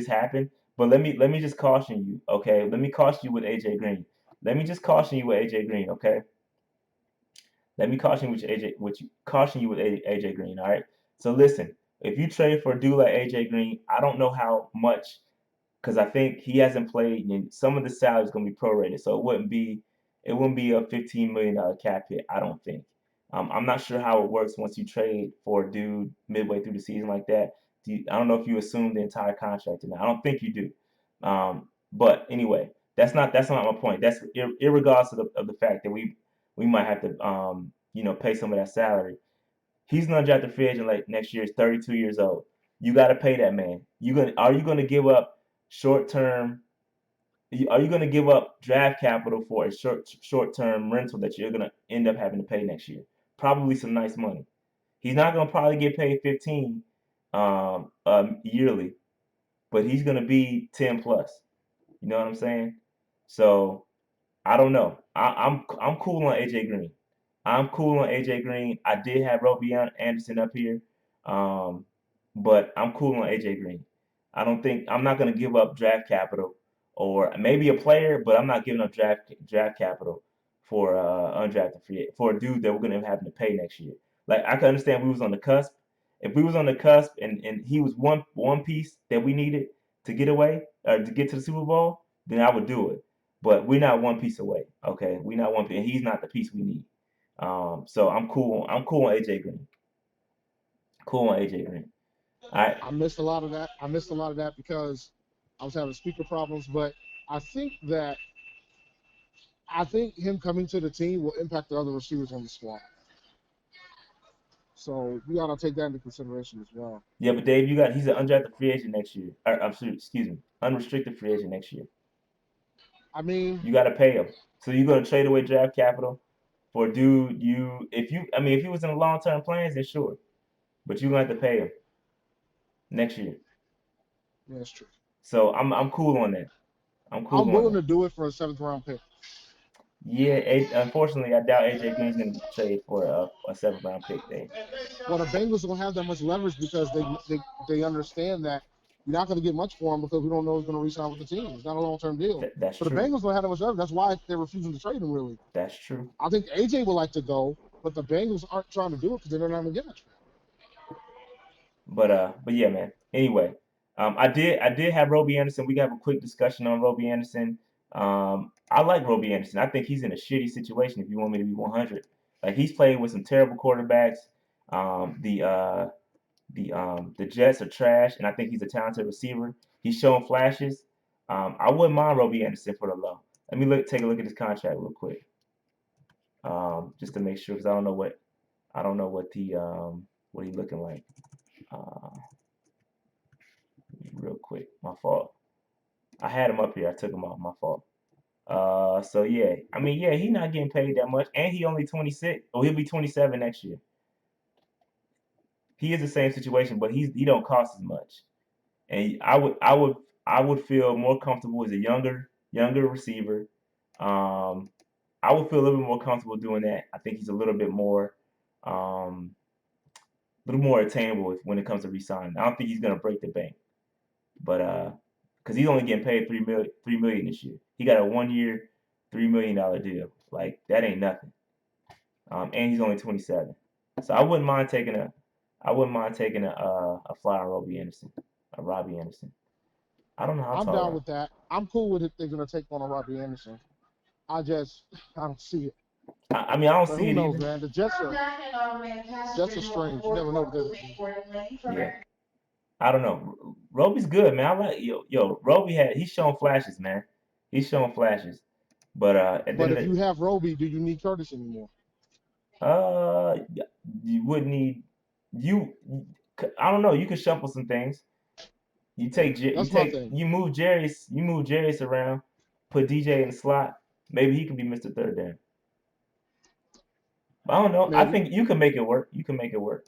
happened. But let me just caution you, okay? Let me caution you with AJ Green. Let me just caution you with AJ Green, okay? Let me caution you with AJ Green, all right? So listen, if you trade for a dude like AJ Green, I don't know how much because I think he hasn't played, and some of the salary is going to be prorated, so it wouldn't be a $15 million cap hit. I don't think. I'm not sure how it works once you trade for a dude midway through the season like that. I don't know if you assume the entire contract or not. I don't think you do. But anyway, that's not my point. That's irregardless of the fact that we might have to pay some of that salary. He's an undrafted free agent like next year. He's 32 years old. You got to pay that man. Are you gonna give up short term? Are you gonna give up draft capital for a short term rental that you're gonna end up having to pay next year? Probably some nice money. He's not gonna probably get paid 15 yearly, but he's gonna be 10 plus. You know what I'm saying? So I don't know. I'm cool on AJ Green. I'm cool on AJ Green. I did have Roby Anderson up here, um, but I'm cool on AJ Green. I'm not gonna give up draft capital or maybe a player, but I'm not giving up draft capital for undrafted free for a dude that we're gonna have to pay next year. Like I can understand we was on the cusp. If we was on the cusp and he was one piece that we needed to get away or to get to the Super Bowl, then I would do it. But we're not one piece away. Okay, we're not one piece, and he's not the piece we need. So I'm cool. I'm cool on AJ Green. Cool on AJ Green. All right. I missed a lot of that. I missed a lot of that because I was having speaker problems. But I think that I think him coming to the team will impact the other receivers on the squad. So we got to take that into consideration as well. Yeah, but Dave, he's an undrafted free agent next year. I'm sorry, excuse me, unrestricted free agent next year. I mean, You got to pay him. So you're gonna trade away draft capital for a dude if he was in the long term plans, then sure, but you're gonna have to pay him next year. yeah, that's true. So I'm cool on that. I'm I'm cool on willing that. to do it for a seventh round pick. Yeah, unfortunately, I doubt AJ Green's gonna trade for a 7th round pick, Dave. Well, the Bengals don't have that much leverage because they understand that you're not going to get much for him because we don't know he's going to resign with the team. It's not a long term deal. That's So the true. Bengals don't have that much leverage. That's why they're refusing to trade him. Really, That's true. I think AJ would like to go, but the Bengals aren't trying to do it because they're not going to get much. But yeah, man. Anyway, I did have Roby Anderson. We got a quick discussion on Roby Anderson. I like Roby Anderson. I think he's in a shitty situation. If you want me to be 100, like he's played with some terrible quarterbacks. The Jets are trash, and I think he's a talented receiver. He's shown flashes. I wouldn't mind Roby Anderson for the low. Let me take a look at his contract real quick, just to make sure, because I don't know what he's looking like. Uh, Real quick, my fault. I had him up here. I took him off. My fault. So yeah, I mean, yeah, he's not getting paid that much, and he only 26. Oh, he'll be 27 next year. He is the same situation, but he don't cost as much. And I would feel more comfortable as a younger receiver. Um, I would feel a little bit more comfortable doing that. I think he's um, a little more attainable when it comes to resigning. I don't think he's gonna break the bank, but because he's only getting paid $3 million this year. He got a 1 year, $3 million deal. Like that ain't nothing. And he's only 27. So I wouldn't mind taking a flyer on Robbie Anderson. I don't know how I'm tall down are. with that. I'm cool with it. They're going to take on a Robbie Anderson. I just I don't see it. I mean, I don't But see who it knows, either. man? The Jets are strange. You never know what they're gonna do. Yeah, I don't know. Roby's good, man. I like Roby he's showing flashes, man. He's showing flashes. But at the But end if of you have Roby, do you need Curtis anymore? you wouldn't need you. I don't know. You could shuffle some things. That's my thing. You move Jarius around, put DJ in the slot. Maybe he can be Mr. Third Down. I don't know. I Maybe. think you can make it work. You can make it work.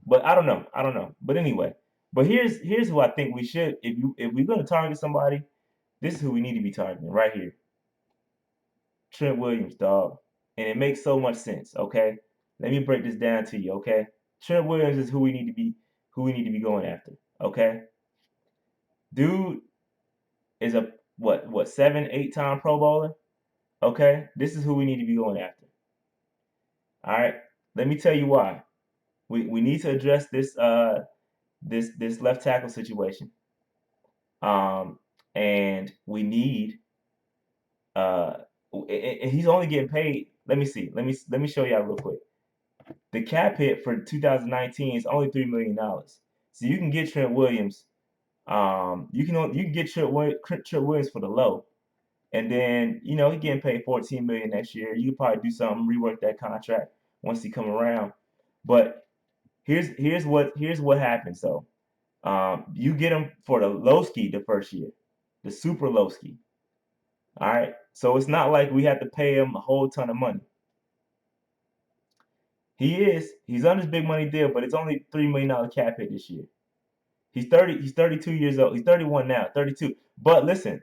But I don't know. I don't know. But anyway, but here's who I think we should if we're gonna target somebody, this is who we need to be targeting right here. Trent Williams, dog. And it makes so much sense, okay? Let me break this down to you, okay? Trent Williams is who we need to be going after, okay? Dude is a what 7, 8 time Pro Bowler, okay? This is who we need to be going after. All right. Let me tell you why. We need to address this left tackle situation. Um, and we need uh, and he's only getting paid. Let me see. Let me show y'all real quick. The cap hit for 2019 is only $3 million. So you can get Trent Williams. You can get Trent Williams for the low, and then he getting paid 14 million next year. You could probably do something, rework that contract once he come around. But here's what happens though. You get him for the low ski the first year, the super low ski. All right. So it's not like we have to pay him a whole ton of money. He's on his big money deal, but it's only $3 million cap hit this year. He's 30. He's 32 years old. He's 31 now. 32. But listen.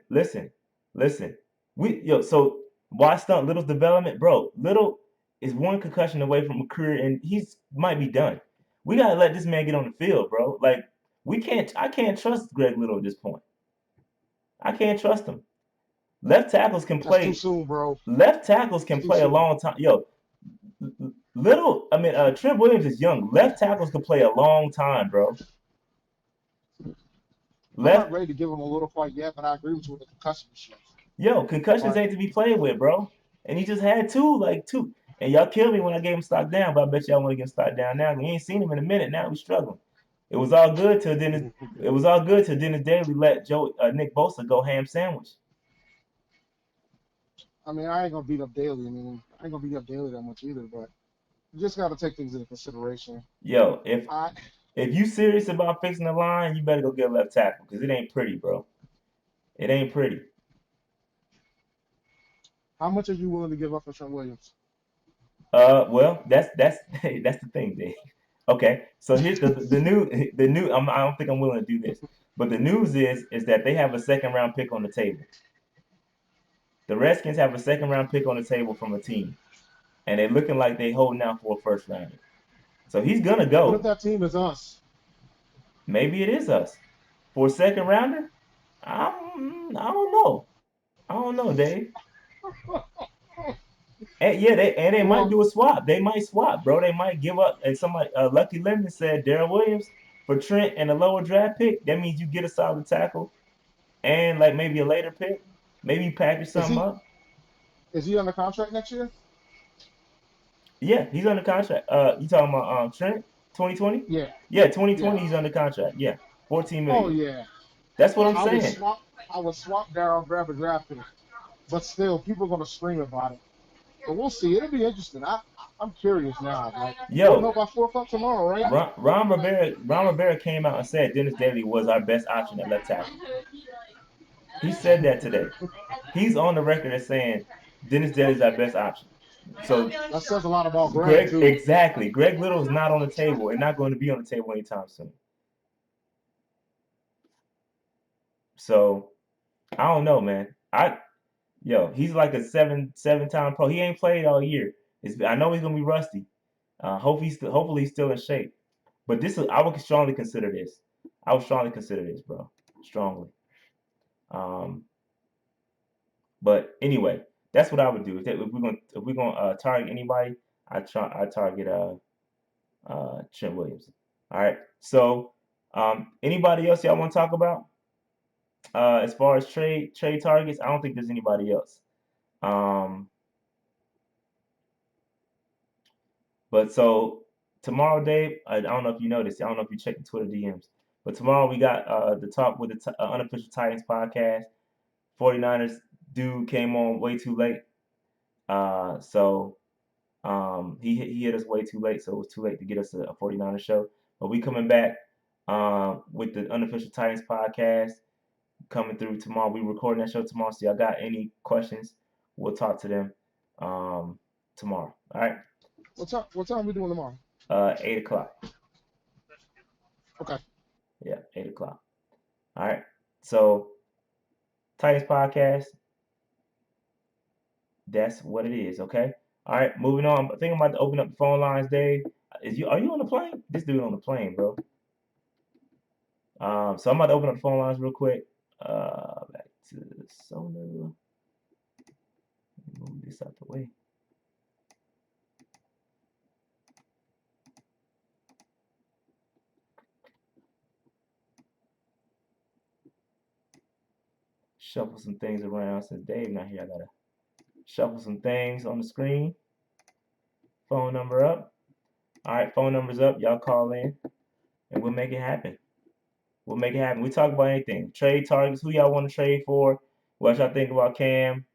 So why stunt Little's development, bro? Little is one concussion away from a career, and he's might be done. We gotta let this man get on the field, bro. Like we can't. I can't trust Greg Little at this point. I can't trust him. Left tackles can That's too play. soon, bro. Left tackles It's can too play a soon. long time. Yo, Little. I mean, Trent Williams is young. Left tackles can play a long time, bro. I'm not Left ready to give him a little fight yet, but I agree with you with the concussion issues. Yo, concussions But ain't to be played with, bro. And he just had two. And y'all killed me when I gave him stock down, but I bet y'all want to give him stock down now. We ain't seen him in a minute. Now he's struggling. It was all good till Dennis. It was all good till Dennis Daly let Nick Bosa go ham sandwich. I mean, I ain't gonna beat up Daly. I mean, I ain't gonna beat up Daly that much either. But you just got to take things into consideration. Yo, if I, if you serious about fixing the line, you better go get a left tackle because it ain't pretty, bro. It ain't pretty. how much are you willing to give up for Trent Williams? Well, that's that's the thing, Dave. Okay, so here's the new. I don't think I'm willing to do this, but the news is that they have a second round pick on the table. The Redskins have a second round pick on the table from a team, and they're looking like they holding out for a first rounder. So he's gonna What if go. that team is us? Maybe it is us for a second rounder. I don't know. I don't know, Dave. And yeah, they might Well, do a swap. They might swap, bro. They might give up. And somebody, Lucky Lemon said Darrell Williams for Trent and a lower draft pick. That means you get a solid tackle and like maybe a later pick. Maybe you package is something he up. is he under contract next year? Yeah, he's under contract. You talking about Trent 2020? Yeah, Yeah, yeah. 2020 he's under contract. Yeah, 14 Oh million. yeah. That's what I'm I would saying. swap. I would swap Darryl, grab a draft pick. But still, people are gonna scream about it. But we'll see. It'll be interesting. I'm curious now. Like we'll know Yo, by 4 o'clock tomorrow, right? Ron Rivera came out and said Dennis Daly was our best option at left tackle. He said that today. He's on the record as saying Dennis Daly's our best option. So That says a lot about Greg Greg, too. exactly. Greg Little is not on the table and not going to be on the table anytime soon. So I don't know, man. He's like a seven time pro. He ain't played all year. I know he's gonna be rusty. Hopefully he's still in shape. But I would strongly consider this. I would strongly consider this, bro. Strongly. Um, but anyway, that's what I would do. If we're gonna target anybody, I target Trent Williams. All right. So anybody else y'all want to talk about? As far as trade targets, I don't think there's anybody else. Um, But so tomorrow, Dave, I don't know if you noticed. I don't know if you checked the Twitter DMs. But tomorrow we got the talk with the unofficial Titans podcast. 49ers dude came on way too late. He hit us way too late, so it was too late to get us a 49ers show. But we coming back with the unofficial Titans podcast coming through tomorrow. We recording that show tomorrow. So y'all got any questions? We'll talk to them tomorrow. All right. What time we doing tomorrow? 8 o'clock. Okay. Yeah, 8 o'clock. All right. So Titans podcast. That's what it is. Okay. All right. Moving on. I think I'm about to open up the phone lines, Dave. Are you on the plane? This dude on the plane, bro. So I'm about to open up the phone lines real quick. Back to Sona. Move this out the way. Shuffle some things around since Dave not here. I gotta shuffle some things on the screen. Phone number up. All right, phone number's up. Y'all call in, and we'll make it happen. We'll make it happen. We talk about anything. Trade targets. Who y'all want to trade for? What y'all think about Cam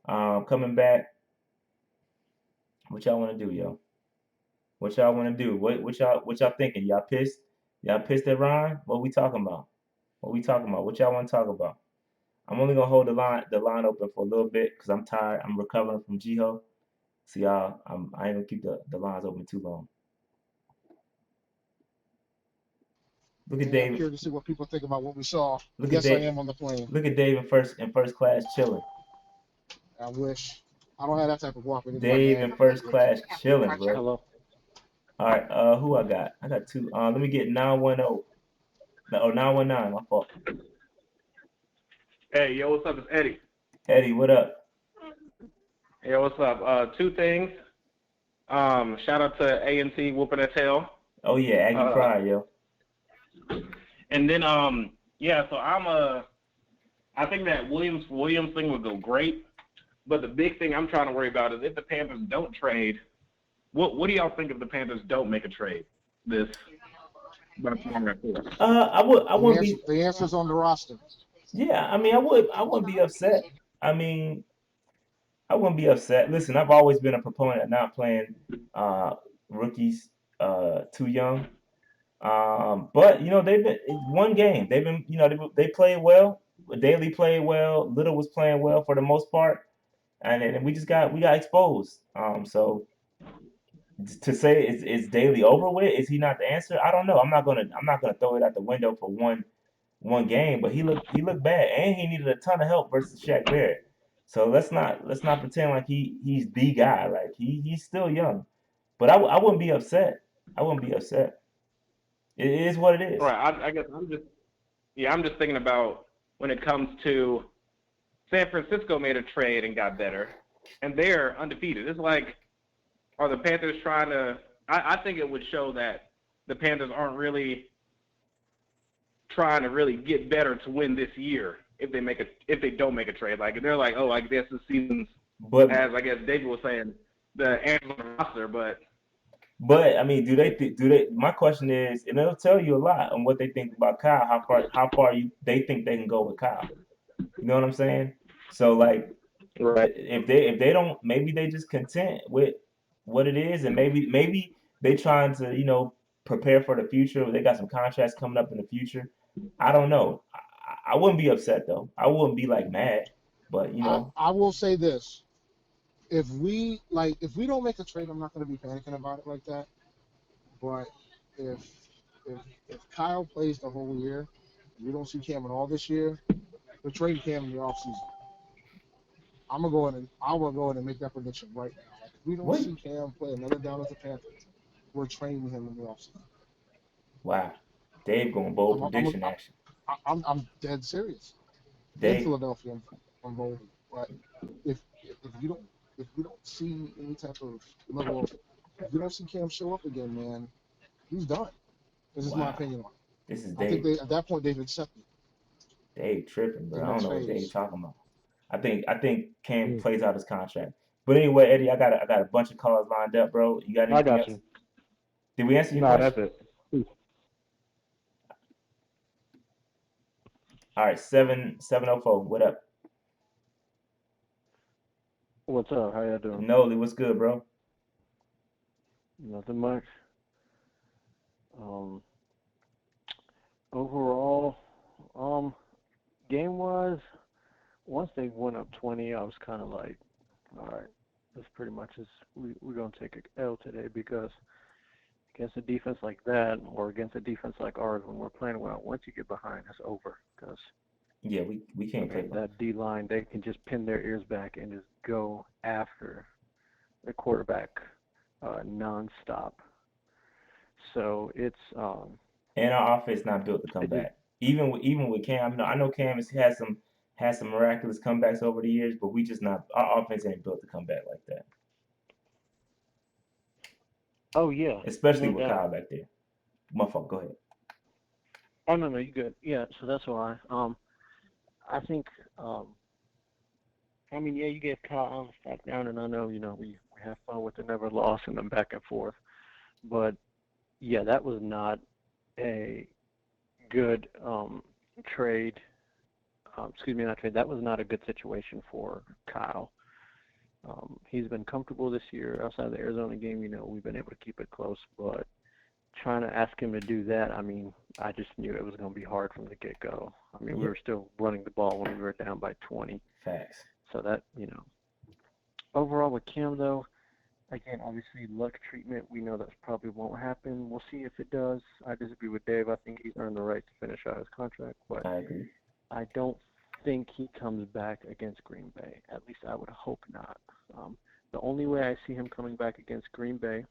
coming back? What y'all want to do, yo? What y'all want to do? What y'all thinking? Y'all pissed? Y'all pissed at Ron? What we talking about? What we talking about? What y'all want to talk about? I'm only gonna hold the line open for a little bit because I'm tired. I'm recovering from Jiho. So y'all, I ain't gonna keep the lines open too long. Look at Yeah, I'm David. curious to see what people think about what we saw. Look at Yes, I Dave. am on the plane. Look at Dave in first class chilling. I wish. I don't have that type of walk with anybody. Dave in first class chilling, bro. Hello. All right, who I got? I got two. Let me get 910 or 919. My fault. Hey, yo, what's up? It's Eddie. Eddie, what up? Yo, what's up? Two things. Shout out to A&T whooping its tail. Oh yeah, Aggie Pride, yo. And then yeah, so I think that Williams thing would go great. But the big thing I'm trying to worry about is if the Panthers don't trade, what do y'all think if the Panthers don't make a trade this by tomorrow? I wouldn't be. The answer's on the roster. Yeah, I mean, I wouldn't be upset. I mean, I wouldn't be upset. Listen, I've always been a proponent of not playing rookies too young. But you know, they've been one game. They've been, you know, they played well. Daly played well. Little was playing well for the most part, and then we got exposed. So to say it's Daly over with, is he not the answer? I don't know. I'm not gonna throw it out the window for one game, but he looked bad, and he needed a ton of help versus Shaq Barrett. So let's not pretend like he's the guy. Like he's still young, but I wouldn't be upset. I wouldn't be upset. It is what it is. Right. I guess I'm just thinking about when it comes to San Francisco made a trade and got better, and they're undefeated. It's like, are the Panthers trying to? I think it would show that the Panthers aren't really trying to really get better to win this year if they don't make a trade. Like they're like, oh, I guess the season's, But as I guess David was saying, the answer's on the roster, but. I mean, do they? My question is, and it'll tell you a lot on what they think about Kyle. How far they think they can go with Kyle. You know what I'm saying? So like, Right. if they don't, maybe they just content with what it is, and maybe they trying to, you know, prepare for the future. They got some contracts coming up in the future. I don't know. I wouldn't be upset though. I wouldn't be like mad, but you know, I will say this: if we don't make a trade, I'm not going to be panicking about it like that. But if if if Kyle plays the whole year, we don't see Cam at all this year, we're trading Cam in the offseason. I will go in and make that prediction right now. Like, if we don't what? see Cam play another down as a Panther, we're trading him in the offseason. Wow, Dave going bold I'm, prediction action. I'm dead serious. In Dave, Philadelphia, I'm bold. But if you don't see any type of level of, if you don't see Cam show up again, man, he's done. This is my wow, opinion on it. this is I think Dave. at that point they've accepted Dave tripping, bro. the I don't next know what Dave phase. talking about. I think Cam plays out his contract. But anyway, Eddie, I got a bunch of calls lined up, bro. You got I anything got else? you. Did we answer your No, that's question? it. All right, 704. What up? What's up? How y'all doing? Noli, what's good, bro? Nothing much. Um, overall, um, game wise, once they went up 20, I was kind of like, all right, that's pretty much we're gonna take a L today because against a defense like that or against a defense like ours, when we're playing well, once you get behind, it's over. Because Yeah, we I can't play. mean, that D line, they can just pin their ears back and just go after the quarterback nonstop. So And our offense not built to come it just back. Even with Cam, I know Cam has some miraculous comebacks over the years, but we just not our offense ain't built to come back like that. oh yeah, Especially no with doubt. Kyle back there. My fault. Go ahead. Oh no, you good. Yeah, so that's why. I think I mean, yeah, you gave Kyle Allen back down, and I know, we have fun with the never loss and them back and forth. But yeah, that was not a good trade. Excuse me, not trade. That was not a good situation for Kyle. He's been comfortable this year outside of the Arizona game. We've been able to keep it close, but trying to ask him to do that, I mean, I just knew it was going to be hard from the get-go. I mean, we Yeah, were still running the ball when we were down by 20. facts. So that, overall with Cam, though, again, obviously luck treatment, we know that probably won't happen. We'll see if it does. I disagree with Dave. I think he's earned the right to finish out his contract, but I agree. I don't think he comes back against Green Bay. At least I would hope not. The only way I see him coming back against Green Bay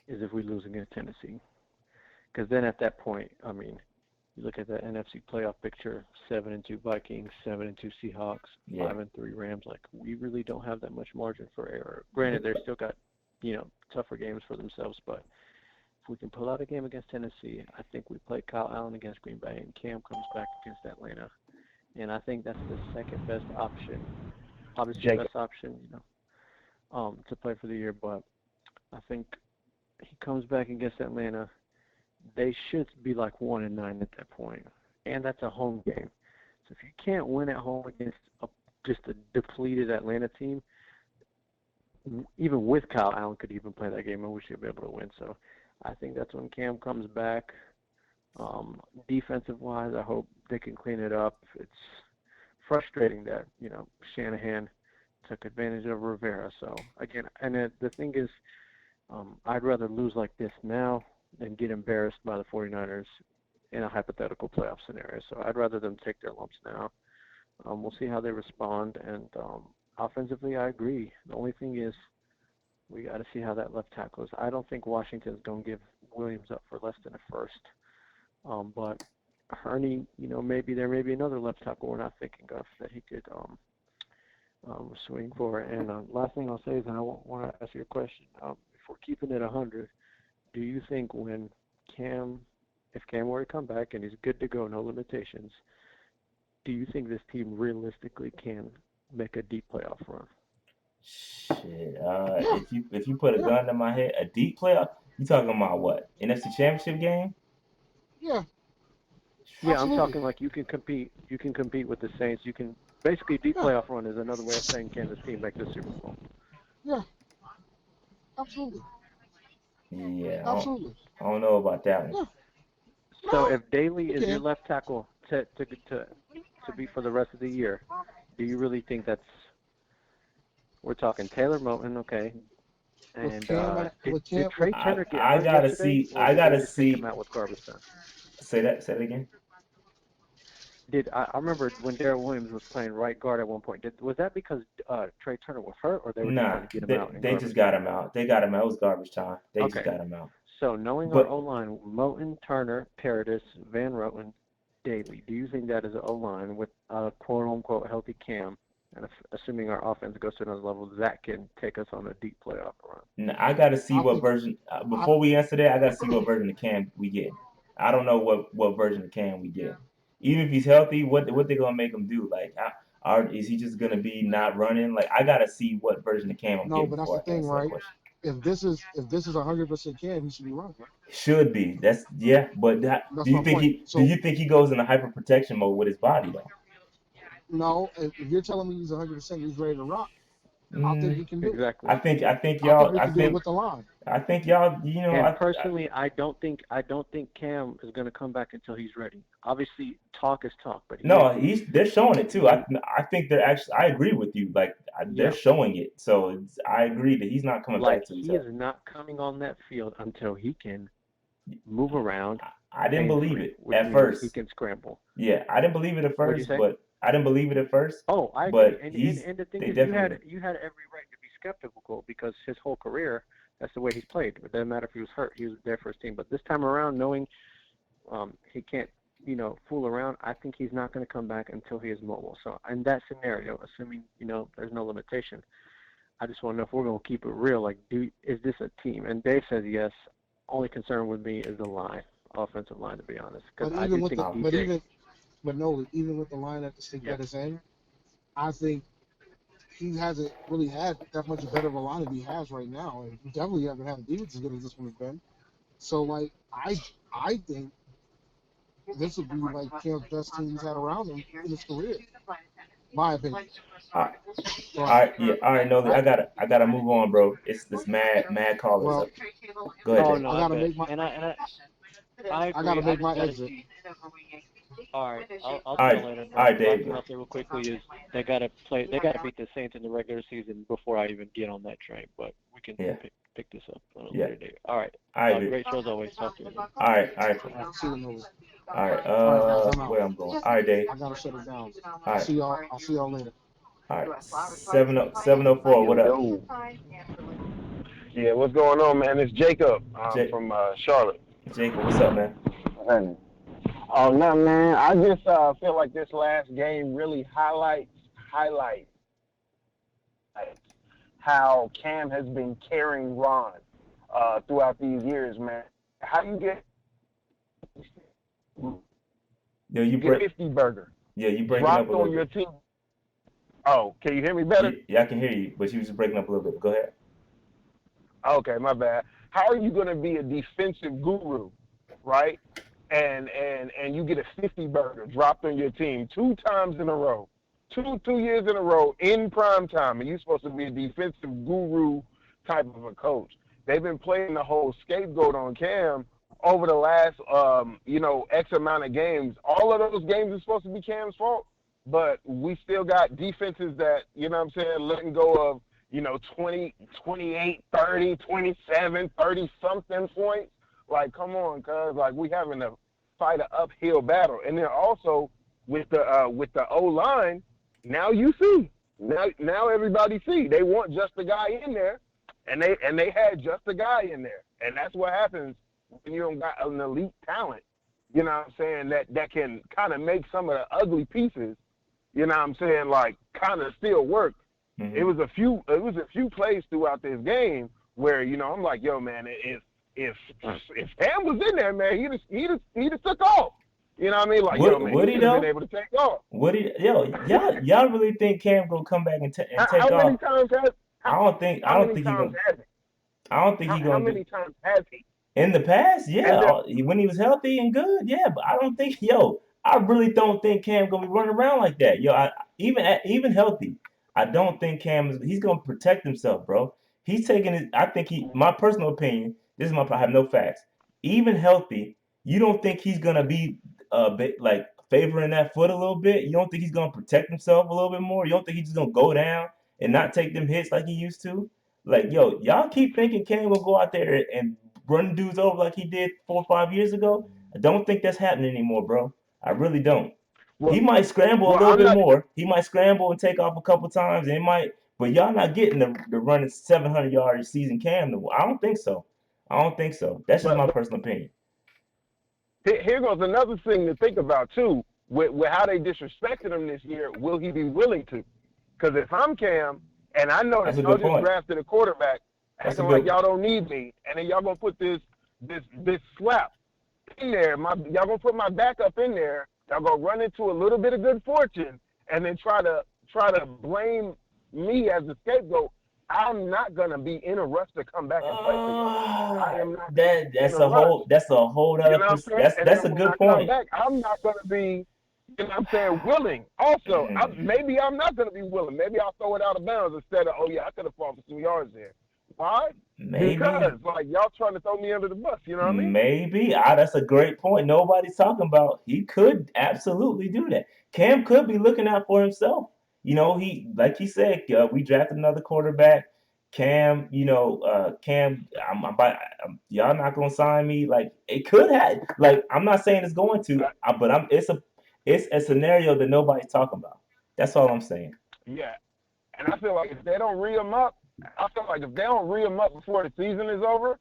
is if we lose against Tennessee. Because then at that point, I mean, you look at the NFC playoff picture: 7-2 Vikings, 7-2 Seahawks, Yeah. 5-3 Rams. Like, we really don't have that much margin for error. Granted, they've still got tougher games for themselves, but if we can pull out a game against Tennessee, I think we play Kyle Allen against Green Bay, and Cam comes back against Atlanta, and I think that's the second best option. Obviously, the Jacob. best option, to play for the year, but I think he comes back against Atlanta. They should be like 1-9 at that point, and that's a home game. So if you can't win at home against just a depleted Atlanta team, even with Kyle Allen could even play that game, and we should be able to win. So I think that's when Cam comes back. Defensive wise, I hope they can clean it up. It's frustrating that Shanahan took advantage of Rivera. So again, and the thing is, I'd rather lose like this now than get embarrassed by the 49ers in a hypothetical playoff scenario. So I'd rather them take their lumps now. We'll see how they respond. And offensively, I agree. The only thing is we got to see how that left tackle is. I don't think Washington's going to give Williams up for less than a first. But Hurney, maybe there may be another left tackle we're not thinking of that he could swing for. And last thing I'll say is, and I want to ask you a question. If we're keeping it 100, do you think if Cam were to come back and he's good to go, no limitations, do you think this team realistically can make a deep playoff run? Shit. Yeah, If you put a yeah, gun to my head, a deep playoff. You talking about what? NFC Championship game? yeah, Yeah, I'm absolutely. talking like you can compete. You can compete with the Saints. You can basically deep Yeah, playoff run is another way of saying can this team make the Super Bowl? yeah, absolutely, Yeah, absolutely. I don't know about that one. Yeah, So no, if Daly you is your can. left tackle to be for the rest of the year, do you really think that's we're talking Taylor Moton, okay? With And Cam, with did Cam, with Trey I Turner get I hurt gotta yesterday, see. or I did they gotta just take him see. out with garbage time? Say that. Say it again. I remember when Darrell Williams was playing right guard at one point. Was that because Trey Turner was hurt, or they were just Nah, trying to get him they out in they just garbage got time? him out. They got him out. It was garbage time. They just Okay. got him out. So knowing our But O-line, Moton, Turner, Paradis, Van Roten, Daly, do you think that is an O-line with a quote-unquote healthy Cam, and assuming our offense goes to another level, that can take us on a deep playoff run? I gotta see I what think, version. I, Before we answer that, I gotta see what version of Cam we get. I don't know what version of Cam we get. Even if he's healthy, what they gonna make him do? Like Is he just gonna be not running? Like, I gotta see what version of Cam I'm No, getting but that's the before I thing, answer that right? question. If this is 100% Cam, he should be running. Should be. That's yeah. But That's my point. do So you think he goes into hyper protection mode with his body though? no, if you're telling me he's 100%, he's ready to rock. I think Mm, he can do it. Exactly. I think he can do it with the line. I think y'all. You know, And personally, I don't think Cam is going to come back until he's ready. Obviously, talk is talk, but no, they're showing it too. he, I think they're actually. I agree with you. Like they're yeah, showing it. So I agree that he's not coming like back to his he health. is not coming on that field until he can move around I didn't believe pain-free, it which at means he first. can scramble. Yeah, I didn't believe it at What'd you first, say? but I didn't believe it at first. Oh, I agree. But And he's and the thing they is, definitely. you had every right to be skeptical because his whole career, that's the way he's played. It doesn't matter if he was hurt; he was there for his team. But this time around, knowing he can't, fool around, I think he's not going to come back until he is mobile. So in that scenario, assuming there's no limitation, I just want to know if we're going to keep it real. Like, is this a team? And Dave says yes. Only concern with me is the line, offensive line, to be honest, because But I even do with think the DJ. even with the line that the stick Yeah. that is in, I think he hasn't really had that much better of a line than he has right now, and he definitely hasn't had a defense as good as this one has been. So like I think this would be like Cam's best team he's had around him in his career, my opinion. All Right. right, yeah, all right, Nolan. I I gotta move on, bro. It's this mad callers well up. Go ahead, Oh Dave. no, I I gotta bet. make my I I agree. gotta I make just my gotta exit. see. All right, I'll All see y'all right, later. all The right, last Dave. thing I'll say real quickly is they gotta beat the Saints in the regular season before I even get on that train. But we can Yeah, pick this up a little yeah. later date. All right, All right, Dave. great show as always. Talk to you later. All right, All right, see you in a little. all right. All right, guys, I'm out. Where I'm going? All right, Dave. I gotta shut it down. All right, I'll see y'all later. all right. 704. Yo, What up, yo. Yeah, what's going on, man? It's Jacob. I'm J- from Charlotte. Jacob? What's up, man? Hey. Oh, no, man. I just feel like this last game really highlights how Cam has been carrying Ron throughout these years, man. How you get Yo, you break. 50 burger Yeah, you breaking up dropped a on little your bit. team? Oh, can you hear me better? Yeah, I can hear you, but you was breaking up a little bit. Go ahead. Okay, my bad. How are you going to be a defensive guru, right? And you get a 50 burger dropped on your team 2 times in a row, two years in a row in prime time, and you're supposed to be a defensive guru type of a coach. They've been playing the whole scapegoat on Cam over the last X amount of games. All of those games are supposed to be Cam's fault, but we still got defenses that, letting go of 20, 28, 30, 27, 30 something points. Like, come on, cuz, like, we having to fight an uphill battle. And then also with the O line, now you see. Now everybody see. They want just a guy in there, and they had just a guy in there. And that's what happens when you don't got an elite talent, that can kind of make some of the ugly pieces, like kind of still work. Mm-hmm. It was a few plays throughout this game where I'm like, yo, man, if Cam was in there, man, he just took off. You know what I mean? Like, yo, man, Would he he should have though? been able to take off. Would he? Yo, y'all really think Cam gonna come back and take How many off? times has? I don't think he gonna. I don't think he How gonna many do. times has he? In the past, And then, yeah, when he was healthy and good, yeah, but I don't think, I really don't think Cam gonna be running around like that, even healthy, I don't think he's gonna protect himself, bro. He's taking it. I think my personal opinion. This is I have no facts. Even healthy, you don't think he's gonna be like favoring that foot a little bit? You don't think he's gonna protect himself a little bit more? You don't think he's just gonna go down and not take them hits like he used to? Like, yo, y'all keep thinking Cam will go out there and run dudes over like he did 4 or 5 years ago. I don't think that's happening anymore, bro. I really don't. He might scramble a little I'm bit not. more. He might scramble and take off a couple times, and it might. But y'all not getting the running 700-yard season Cam. I don't think so. I don't think so. That's just my But personal opinion. here goes another thing to think about too. With how they disrespected him this year, will he be willing to? Because if I'm Cam and I know That's that a y'all good just point. drafted a quarterback, That's a acting like good. y'all don't need me, and then y'all gonna put this slap in there. Y'all gonna put my backup in there. Y'all gonna run into a little bit of good fortune, and then try to try to blame me as a scapegoat, I'm not gonna be in a rush to come back and play for y'all. I am not in That's a a rush. whole You other know what I'm saying? And that's then a when I good come point. back, I'm not gonna be, you know what I'm saying, willing. Also, maybe I'm not gonna be willing. Maybe I'll throw it out of bounds instead of, oh yeah, I could have fought for 2 yards there. Why? Maybe. Because like y'all trying to throw me under the bus. You know what I mean? Maybe. That's a great point. Nobody's talking about. He could absolutely do that. Cam could be looking out for himself. You know, he like he said, we drafted another quarterback. Cam, Cam, y'all not gonna sign me. Like it could have. Like I'm not saying it's going to, but it's a scenario that nobody's talking about. That's all I'm saying. Yeah. And I feel like if they don't re him up, I feel like if they don't re him up before the season is over,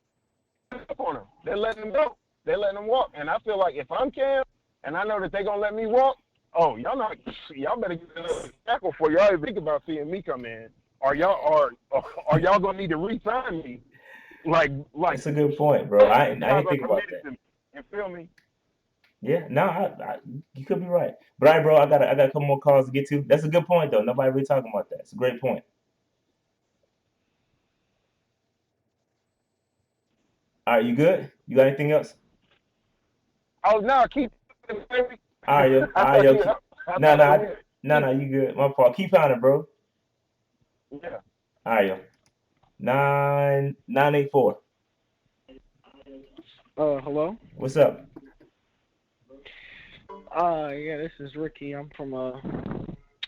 up on him. They're letting him go. They're letting him walk. And I feel like if I'm Cam and I know that they're gonna let me walk, oh, y'all better get another tackle before y'all even think about seeing me come in. Or y'all gonna need to re-sign me. Like It's a good point, bro. I you didn't guys are think about committed that. to me. You feel me? Yeah, no, you could be right. But all right, bro, I got a couple more calls to get to. That's a good point, though. Nobody really talking about that. It's a great point. All right, you good? You got anything else? Oh no, keep All right, yo. All I right, thought yo. you I No, thought no, you no, you good. My fault. Keep pounding, bro. yeah. All right, yo. 984. Hello. What's up? Yeah, this is Ricky. I'm from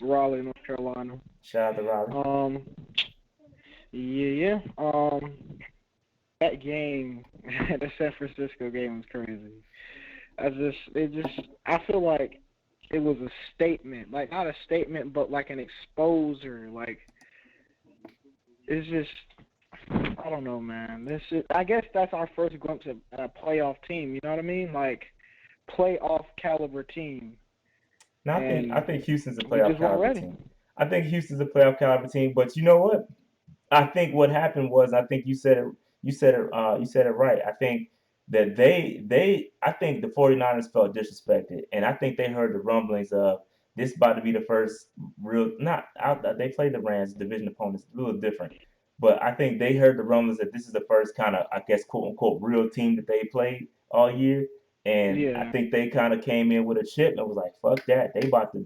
Raleigh, North Carolina. Shout out to Raleigh. Yeah. That game, the San Francisco game was crazy. I feel like it was a statement, like not a statement, but like an exposure. Like it's just, I don't know, man. I guess that's our first glimpse of a playoff team. You know what I mean? Like playoff caliber team. No, I And think Houston's a we playoff just weren't caliber ready. team. I think Houston's a playoff caliber team, but you know what? I think what happened was I think you said it right. I think that I think the 49ers felt disrespected, and I think they heard the rumblings of this about to be the first real not out they played the Rams division opponents a little different. But I think they heard the rumblings that this is the first kind of, I guess, quote unquote real team that they played all year. And I Yeah. think they kind of came in with a chip and was like, fuck that. They about to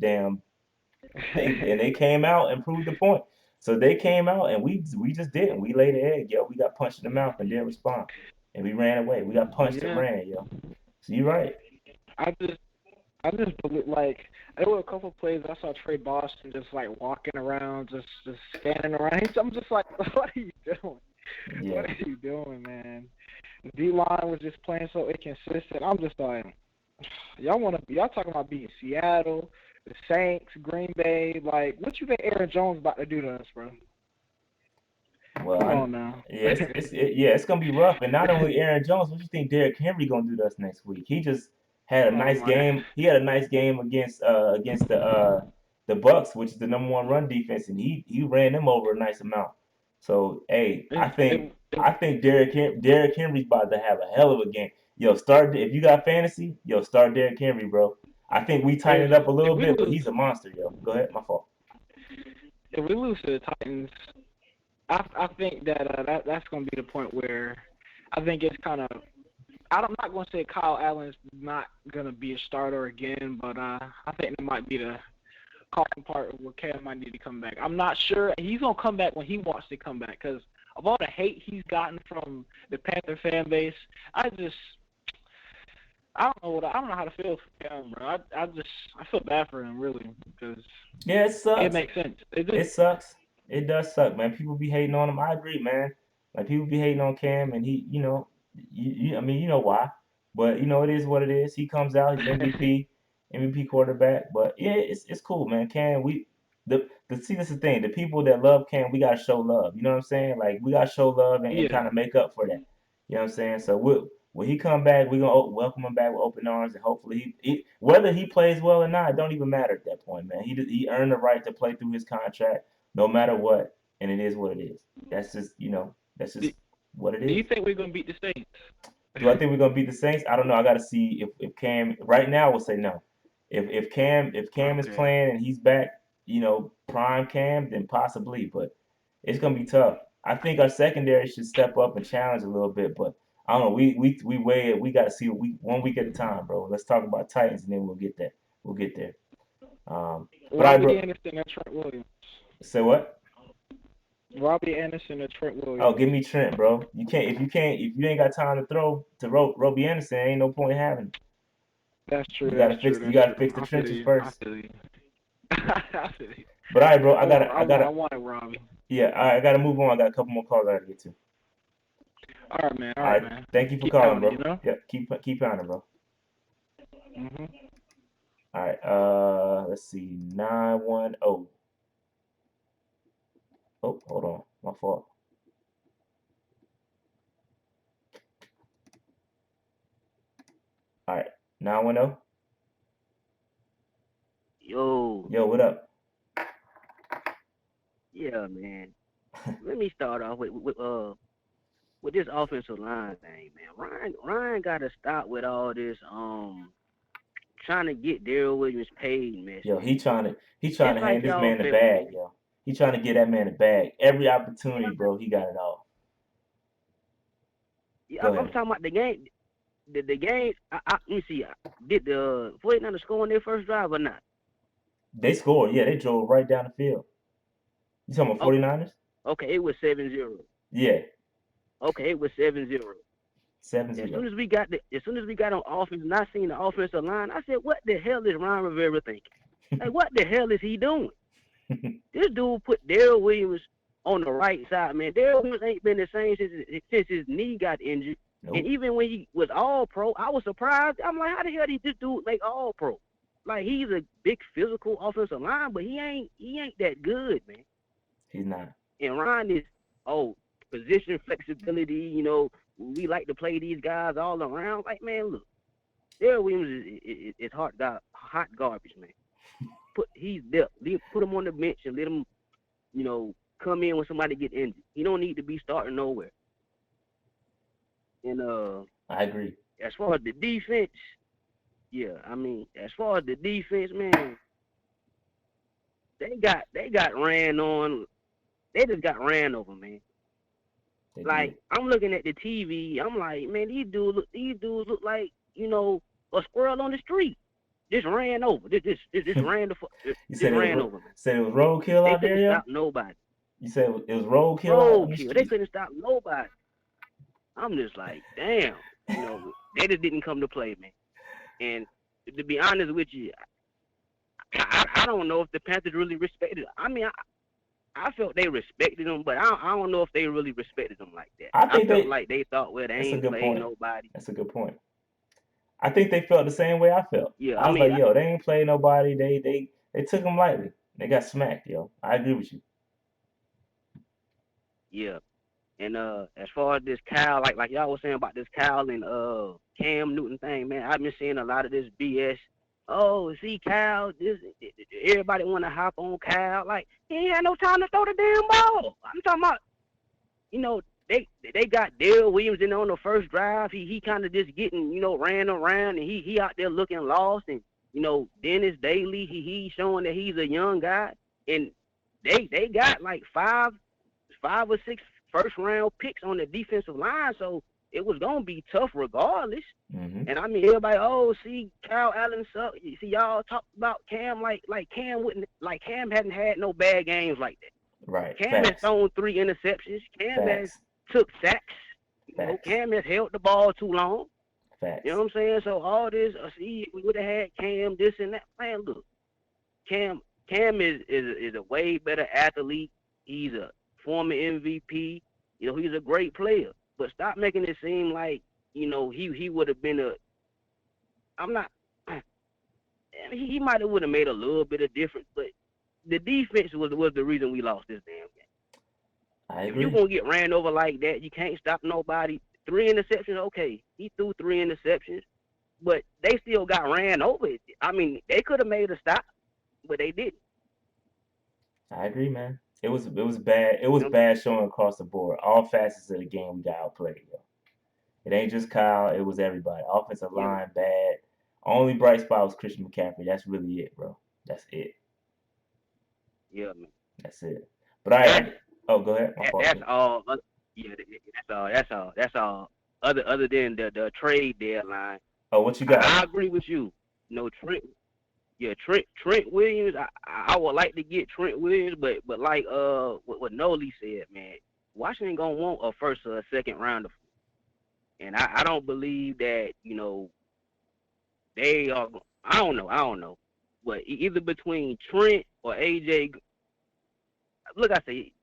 they came out and proved the point. So they came out and we just didn't. We laid an egg, yo. We got punched in the mouth and didn't respond. And we ran away. We got punched and Yeah. ran, yo. So you're right. I just I just believe, like, there were a couple of plays I saw Trey Boston just like walking around, just standing around. I'm just like, what are you doing? Yeah. What are you doing, man? The D line was just playing so inconsistent. I'm just like, y'all talking about beating Seattle, the Saints, Green Bay. Like, what you think Aaron Jones about to do to us, bro? Well, Come on now. yeah, it's gonna be rough. And not only Aaron Jones, what you think Derrick Henry gonna do to us next week? He just had a Oh nice my. game. He had a nice game against the Bucks, which is the number one run defense, and he ran them over a nice amount. So hey, I think Derrick Henry's about to have a hell of a game. Yo, start if you got fantasy, yo, start Derrick Henry, bro. I think we tightened it up a little bit, but he's a monster, yo. Go ahead, my fault. If we lose to the Titans, I think that's going to be the point where I think it's kind of. I'm not going to say Kyle Allen's not going to be a starter again, but I think it might be the calling part where Cam might need to come back. I'm not sure. He's going to come back when he wants to come back because of all the hate he's gotten from the Panther fan base. I don't know how to feel for him, bro. I feel bad for him really because Yeah, it sucks. it makes sense. It sucks. It does suck, man. People be hating on him. I agree, man. Like people be hating on Cam, and he, I mean, you know why. But it is what it is. He comes out, he's MVP quarterback. But yeah, it's cool, man. Cam, see that's the thing. The people that love Cam, we gotta show love. You know what I'm saying? Like we gotta show love and Yeah. kind of make up for that. You know what I'm saying? So when he come back, we're gonna welcome him back with open arms, and hopefully, whether he plays well or not, it don't even matter at that point, man. He earned the right to play through his contract, no matter what, and it is what it is. That's just that's just what it Do you is. think we're going to beat the Saints? Do I think we're gonna beat the Saints? I don't know. I gotta see if Cam right now. I will say no. If Cam is Okay. playing and he's back, prime Cam, then possibly, but it's gonna be tough. I think our secondary should step up and challenge a little bit, but I don't know. We weigh it. We got to see one week at a time, bro. Let's talk about Titans, and then we'll get there. We'll get there. But Robbie Anderson and Trent Williams. Say what? Robbie Anderson and Trent Oh, Williams. give me Trent, bro. If you ain't got time to throw to Robbie Anderson, ain't no point having him. That's true. You That's gotta true. fix That's you gotta true. fix the I feel trenches you. I first. feel you. I feel you. But all right, bro. I I gotta wanted Robbie. yeah. I gotta move on. I got a couple more calls I gotta get to. All right, man. All All right, right. man. Thank you for Keep calling, pounding, bro. Yeah. Keep pounding, bro. Mhm. All right. Let's see. 910. Oh, hold on. My fault. All right. 910. Yo, Yo, what up? yeah, man. Let me start off with this offensive line thing, man. Ryan got to stop with all this trying to get Daryl Williams paid mess, Yo, man. he trying to Just hand like this y'all man the felt, bag, man. yo. He trying to get that man the bag. Every opportunity, bro, he got it all. Yeah, Go I'm ahead. talking about the game. The game. Let me see. Did the 49ers score on their first drive or not? They scored. Yeah, they drove right down the field. You talking about Oh, 49ers? okay, it was 7-0. Yeah, Okay, it was 7-0. 7-0. As soon as we got on offense and I seen the offensive line, I said, what the hell is Ron Rivera thinking? Like, what the hell is he doing? This dude put Daryl Williams on the right side, man. Daryl Williams ain't been the same since his knee got injured. Nope. And even when he was all pro, I was surprised. I'm like, how the hell did this dude make all pro? Like, he's a big physical offensive line, but he ain't that good, man. He's not. And Ron is position flexibility, we like to play these guys all around. Like, man, look, Daryl Williams is hot garbage, man. He's depth. Put him on the bench and let him, come in when somebody get injured. He don't need to be starting nowhere. And I agree. as far as the defense, man, they got ran on. They just got ran over, man. Like, I'm looking at the TV, I'm like, man, these dudes look like, a squirrel on the street. Just ran over. Just ran over, man. Said it was roadkill out there, They couldn't yeah? stop nobody. You said it was roadkill out on the street? They couldn't stop nobody. I'm just like, damn. They just didn't come to play, man. And to be honest with you, I don't know if the Panthers really respected. I mean, I felt they respected them, but I don't know if they really respected them like that. I felt like they thought, well, they ain't played nobody. That's a good point. I think they felt the same way I felt. Yeah, I was like, yo, they ain't played nobody. They took them lightly. They got smacked, yo. I agree with you. Yeah. And as far as this Kyle, like y'all was saying about this Kyle and Cam Newton thing, man, I've been seeing a lot of this BS. Oh, see Kyle, everybody want to hop on Kyle. Like, he ain't had no time to throw the damn ball. I'm talking about, they got Daryl Williams in on the first drive. He kind of just getting, ran around, and he out there looking lost. And Dennis Daly, he's showing that he's a young guy. And they got like five or six first round picks on the defensive line, so it was gonna be tough regardless. Mm-hmm. And I mean, everybody, see, Kyle Allen suck. You see, y'all talk about Cam like Cam hadn't had no bad games like that. Right. Cam has thrown 3 interceptions. Cam has took sacks. Cam has held the ball too long. Facts. You know what I'm saying? So all this, we would have had Cam, this and that. Man, look, Cam is a way better athlete. He's a former MVP. He's a great player. But stop making it seem like, he would have been he might have would have made a little bit of difference, but the defense was the reason we lost this damn game. I agree. If you're going to get ran over like that, you can't stop nobody. 3 interceptions, okay. He threw 3 interceptions, but they still got ran over. I mean, they could have made a stop, but they didn't. I agree, man. It was bad. It was bad showing across the board. All facets of the game we got outplayed, yo. It ain't just Kyle. It was everybody. Offensive line, bad. Only bright spot was Christian McCaffrey. That's really it, bro. That's it. Yeah, man. That's it. But That's go ahead. My fault. that's all. Yeah, that's all. That's all. That's all. Other than the trade deadline, Oh, what you I got? agree with you. No Trent. Yeah, Trent Williams. I would like to get Trent Williams, but like what Noli said, man, Washington gonna want a first or a second rounder, and I don't believe that they are. I don't know, but either between Trent or AJ. Look, I say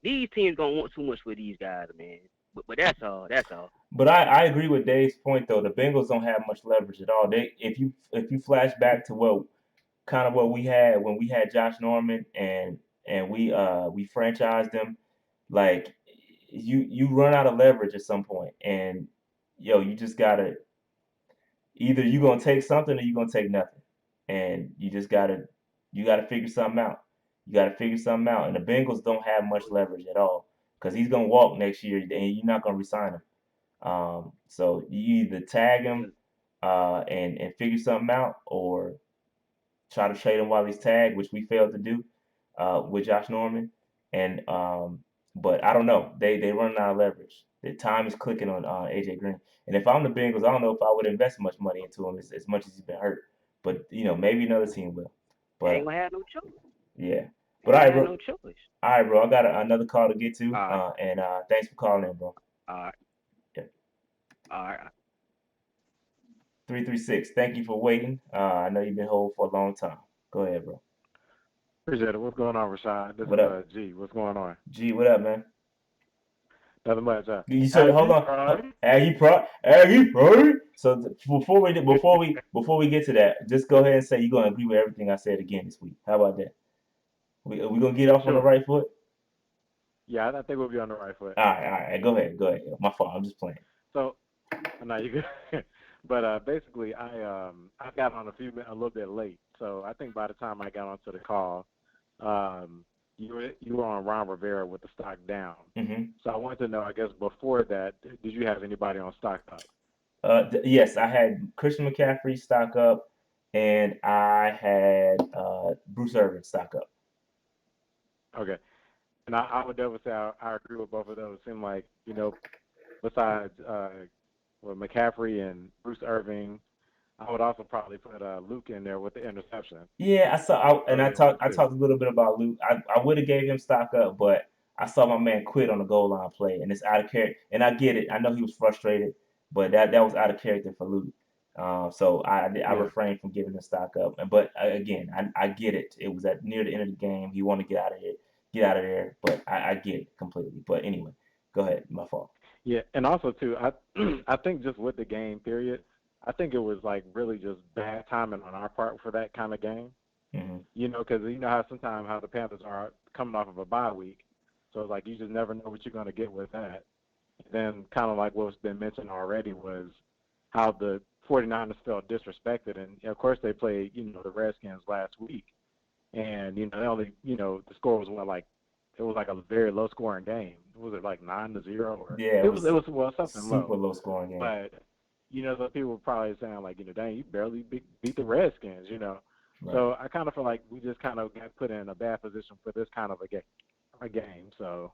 these teams gonna want too much for these guys, man. But that's all. That's all. But I agree with Dave's point though. The Bengals don't have much leverage at all. They if you flash back to what we had when we had Josh Norman and we franchised him, like you run out of leverage at some point, and you just gotta either you gonna take something or you gonna take nothing, and you gotta figure something out. You gotta figure something out, and the Bengals don't have much leverage at all because he's gonna walk next year, and you're not gonna resign him. So you either tag him and figure something out, or try to trade him while he's tagged, which we failed to do with Josh Norman. And but I don't know. They running out of leverage. The time is clicking on AJ Green. And if I'm the Bengals, I don't know if I would invest much money into him as much as he's been hurt. But maybe another team will. They ain't But gonna have no choice. yeah. They But ain't all gonna right, have bro. no choice. All right, bro. I got another call to get to. All right. And thanks for calling in, bro. All right. Yeah. All right. 336. Thank you for waiting. I know you've been holding for a long time. Go ahead, bro. Appreciate it. What's going on, Rashad? This What is up? G. What's going on? G, what up, man? Nothing much. You said, hold on, Pride. Aggie Pride. So before we get to that, just go ahead and say you're gonna agree with everything I said again this week. How about that? We gonna get off on the Sure. right foot? Yeah, I think we'll be on the right foot. All right. Go ahead. My fault. I'm just playing. So, no, you good. But basically, I got on a little bit late. So I think by the time I got onto the call, you were on Ron Rivera with the stock down. Mm-hmm. So I wanted to know, I guess before that, did you have anybody on stock up? Yes, I had Christian McCaffrey stock up, and I had Bruce Irvin stock up. Okay. And I would definitely say I agree with both of those. It seemed like, besides McCaffrey and Bruce Irving, I would also probably put Luke in there with the interception. Yeah, I talked a little bit about Luke. I would have gave him stock up, but I saw my man quit on the goal line play, and it's out of character. And I get it. I know he was frustrated, but that was out of character for Luke. So I refrained from giving him stock up. But again, I get it. It was at near the end of the game. He wanted to get out of there. But I get it completely. But anyway, go ahead. My fault. Yeah, and also too, I think just with the game period, I think it was like really just bad timing on our part for that kind of game. Mm-hmm. Because how sometimes how the Panthers are coming off of a bye week, so it's like you just never know what you're going to get with that. And then kind of like what's been mentioned already was how the 49ers felt disrespected, and of course they played the Redskins last week, and they only the score was it was like a very low scoring game. Was it like 9-0 or yeah? It was well something super low scoring game. But the people were probably saying like dang, you barely beat the Redskins, Right. So I kind of feel like we just kind of got put in a bad position for this kind of a game. So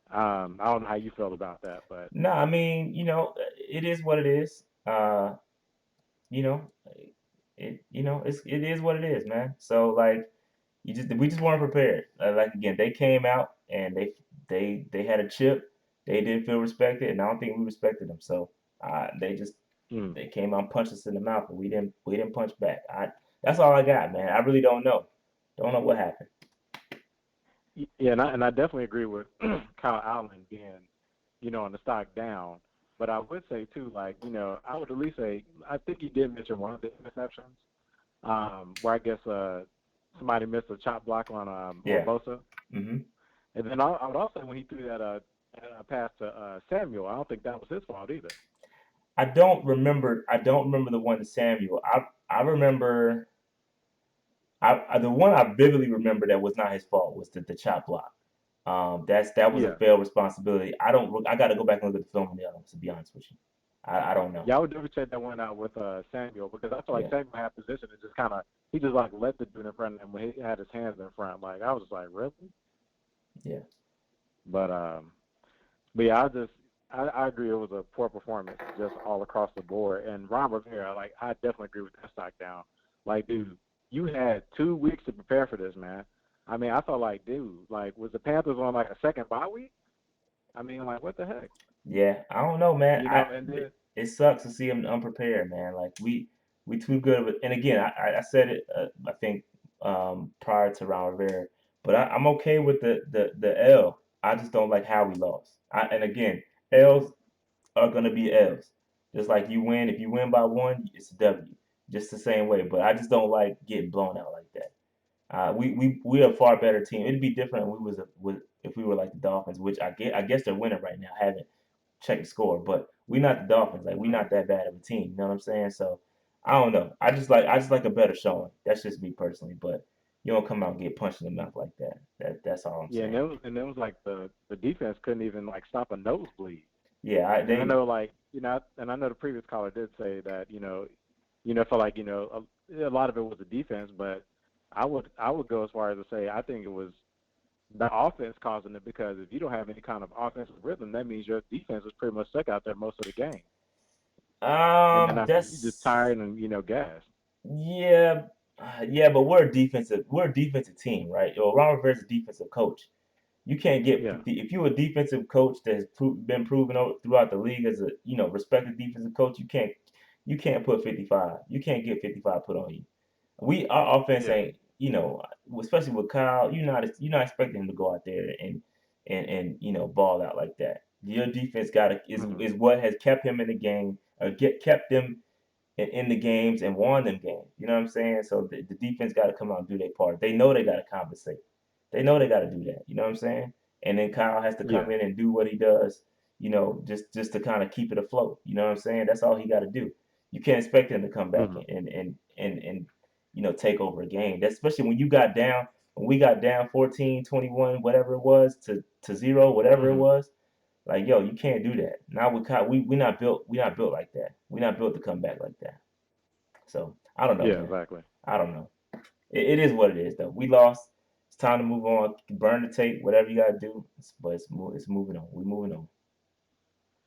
I don't know how you felt about that, but no, I mean it is what it is. It is what it is, man. So like we just weren't prepared. Like again, they came out and they had a chip. They didn't feel respected, and I don't think we respected them. So they came out and punched us in the mouth, and we didn't punch back. That's all I got, man. I really don't know. Don't know what happened. Yeah, and I definitely agree with Kyle Allen being on the stock down. But I would say too, like I would at least say I think you did mention one of the interceptions, where I guess somebody missed a chop block on Bosa. Mm-hmm. And then I would also say when he threw that pass to Samuel, I don't think that was his fault either. I don't remember the one to Samuel. I remember the one I vividly remember that was not his fault was the chop block. That was a failed responsibility. I got to go back and look at the film on the other ones, to be honest with you. I don't know. Yeah, I would definitely check that one out with Samuel because I feel like Samuel had position and just kind of he just like let the dude in front of him when he had his hands in front. Like I was just like, really? Yeah. But yeah, I agree. It was a poor performance just all across the board. And Ron Rivera, like I definitely agree with that stock down. Like, dude, you had 2 weeks to prepare for this, man. I mean, I thought like, dude, like was the Panthers on like a second bye week? I mean, like what the heck? Yeah, I don't know, man. You know, and then It sucks to see him unprepared, man. Like we too good with. And again, I said it. I think prior to Ron Rivera, but I'm okay with the L. I just don't like how we lost. And again, L's are gonna be L's. Just like you win, if you win by one, it's a W. Just the same way. But I just don't like getting blown out like that. We're a far better team. It'd be different if we were like the Dolphins, which I guess they're winning right now. I haven't checked the score, but we're not the Dolphins. Like we're not that bad of a team. You know what I'm saying? So I don't know. I just like a better showing. That's just me personally. But you don't come out and get punched in the mouth like that. That's all I'm yeah, saying. and it was like the defense couldn't even like stop a nosebleed. Yeah, And I know like and I know the previous caller did say that felt like a lot of it was the defense, but I would go as far as to say I think it was the offense causing it because if you don't have any kind of offensive rhythm, that means your defense is pretty much stuck out there most of the game. And then after you just That's tired and gassed. yeah, yeah. But we're a defensive team, right? Well, Ron Rivera's a defensive coach. You can't get Yeah. if you're a defensive coach that has been proven throughout the league as a respected defensive coach. You can't put 55. You can't get 55 put on you. Our offense Yeah. ain't especially with Kyle. You're not expecting him to go out there and ball out like that. Your defense Hmm. is what has kept him in the game, kept them in the games and won them games. You know what I'm saying? So the defense got to come out and do their part. They know they got to compensate. They know they got to do that. You know what I'm saying? And then Kyle has to Yeah. come in and do what he does. Just to kind of keep it afloat. You know what I'm saying? That's all he got to do. You can't expect him to come back Hmm. and take over a game. That's especially when we got down 14, 21, whatever it was to zero, whatever it Hmm. was. Like, yo, you can't do that. Now we not built like that. We're not built to come back like that. So I don't know, Yeah. man. Exactly. I don't know. It is what it is, though. We lost. It's time to move on. Burn the tape. Whatever you gotta do. But it's moving on. We're moving on.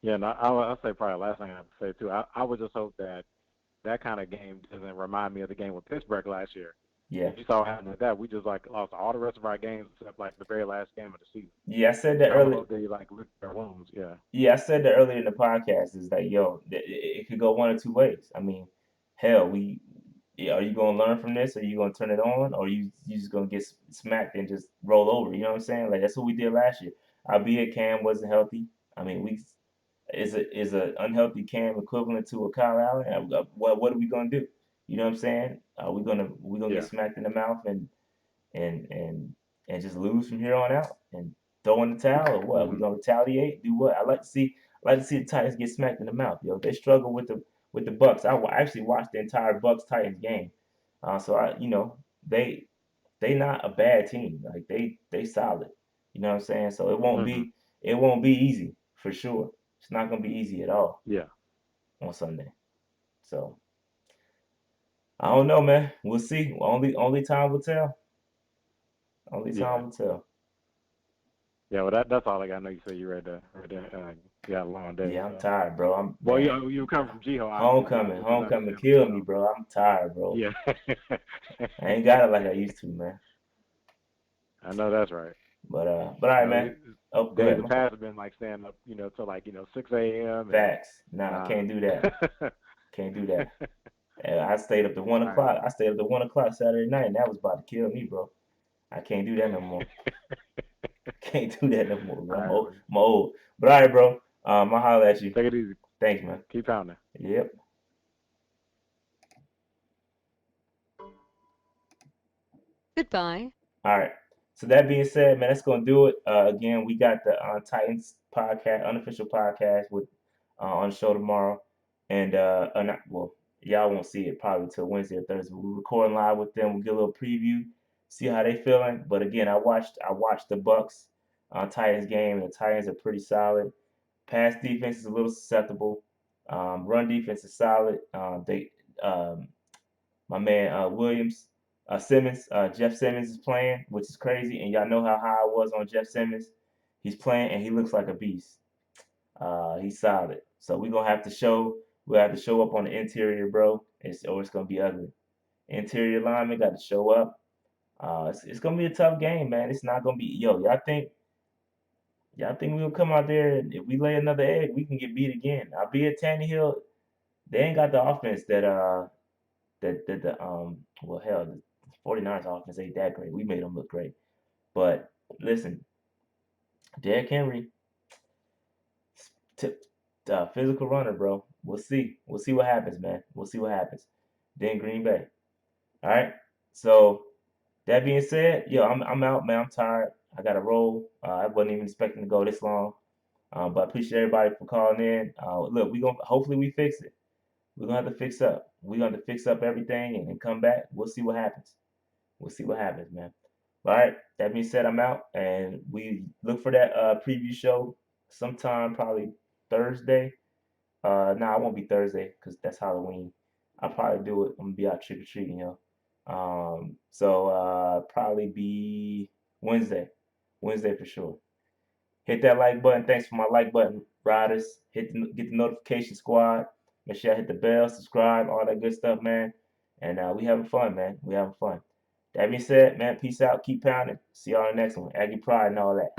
Yeah. And I'll say probably the last thing I have to say too. I would just hope that kind of game doesn't remind me of the game with Pittsburgh last year. Yeah. You saw what happened with that. We just like lost all the rest of our games except like the very last game of the season. Yeah, I said that I would earlier. hope they like lick their wounds. Yeah. Yeah, I said that earlier in the podcast. Is that yo? It could go one or two ways. I mean, hell, are you gonna learn from this? Or are you gonna turn it on? Or you just gonna get smacked and just roll over? You know what I'm saying? Like that's what we did last year. Albeit Cam wasn't healthy. I mean, is a unhealthy Cam equivalent to a Kyle Allen? What are we gonna do? You know what I'm saying? Are we gonna get Yeah. smacked in the mouth and and and just lose from here on out and throw in the towel or what? Are we Hmm. gonna retaliate? Do what? I like to see the Titans get smacked in the mouth. Yo, they struggle with the Bucks. Actually watched the entire Bucks Titans game. So they not a bad team. Like they solid. You know what I'm saying? So Hmm. it won't be easy for sure. It's not gonna be easy at all Yeah. on Sunday. So I don't know, man. We'll see. Only time will tell. Only Yeah. time will tell. Yeah. Well, that's all I got. I know you said you read that. You got a long day, Yeah, I'm so. tired, bro. I'm Well, man. you come from Jiho, obviously, so it's Homecoming understandable. killed me, So. bro. I'm tired, bro. Yeah. I ain't got it like I used to, man. I know that's right. But all right, man. Oh, go Days ahead, of man. past have been like staying up, till like 6 a.m. and Facts. Nah, nah. can't do that. Can't do that. I stayed up to one All right, o'clock. man. I stayed up to 1 o'clock Saturday night, and that was about to kill me, bro. I can't do that no more. Can't do that no more, All bro. I'm right, old. man. I'm old. But all right, bro. I'll holler at you. Take it easy. Thanks, man. Keep pounding. Yep. Goodbye. All right. So that being said, man, that's gonna do it. Again, we got the Titans podcast, unofficial podcast with on the show tomorrow, and not, well, y'all won't see it probably till Wednesday or Thursday. We're recording live with them. We'll get a little preview, see how they feeling. But again, I watched the Bucks Titans game, and the Titans are pretty solid. Pass defense is a little susceptible. Run defense is solid. They My man Williams Simmons, Jeff Simmons is playing, which is crazy, and y'all know how high I was on Jeff Simmons. He's playing, and he looks like a beast. He's solid. So we'll have to show up on the interior, bro. It's gonna be ugly. Interior lineman got to show up. It's gonna be a tough game, man. It's not gonna be y'all think we'll come out there and if we lay another egg, we can get beat again. Albeit Tannehill, they ain't got the offense well hell, the 49ers offense ain't that great. We made them look great. But listen, Derrick Henry, t- physical runner, bro. We'll see. We'll see what happens, man. We'll see what happens. Then Green Bay. All right. So that being said, I'm out, man. I'm tired. I got to roll. I wasn't even expecting to go this long. But I appreciate everybody for calling in. Look, hopefully we fix it. We're gonna have to fix up. We're gonna have to fix up everything and come back. We'll see what happens. We'll see what happens, man. All right. That being said, I'm out, and we look for that preview show sometime probably Thursday. No, it won't be Thursday because that's Halloween. I'll probably do it. I'm gonna be out trick or treating, So probably be Wednesday. Wednesday for sure. Hit that like button. Thanks for my like button, riders. Get the notification squad. Make sure I hit the bell, subscribe, all that good stuff, man. And we having fun, man. We having fun. That being said, man, peace out. Keep pounding. See y'all in the next one. Aggie Pride and all that.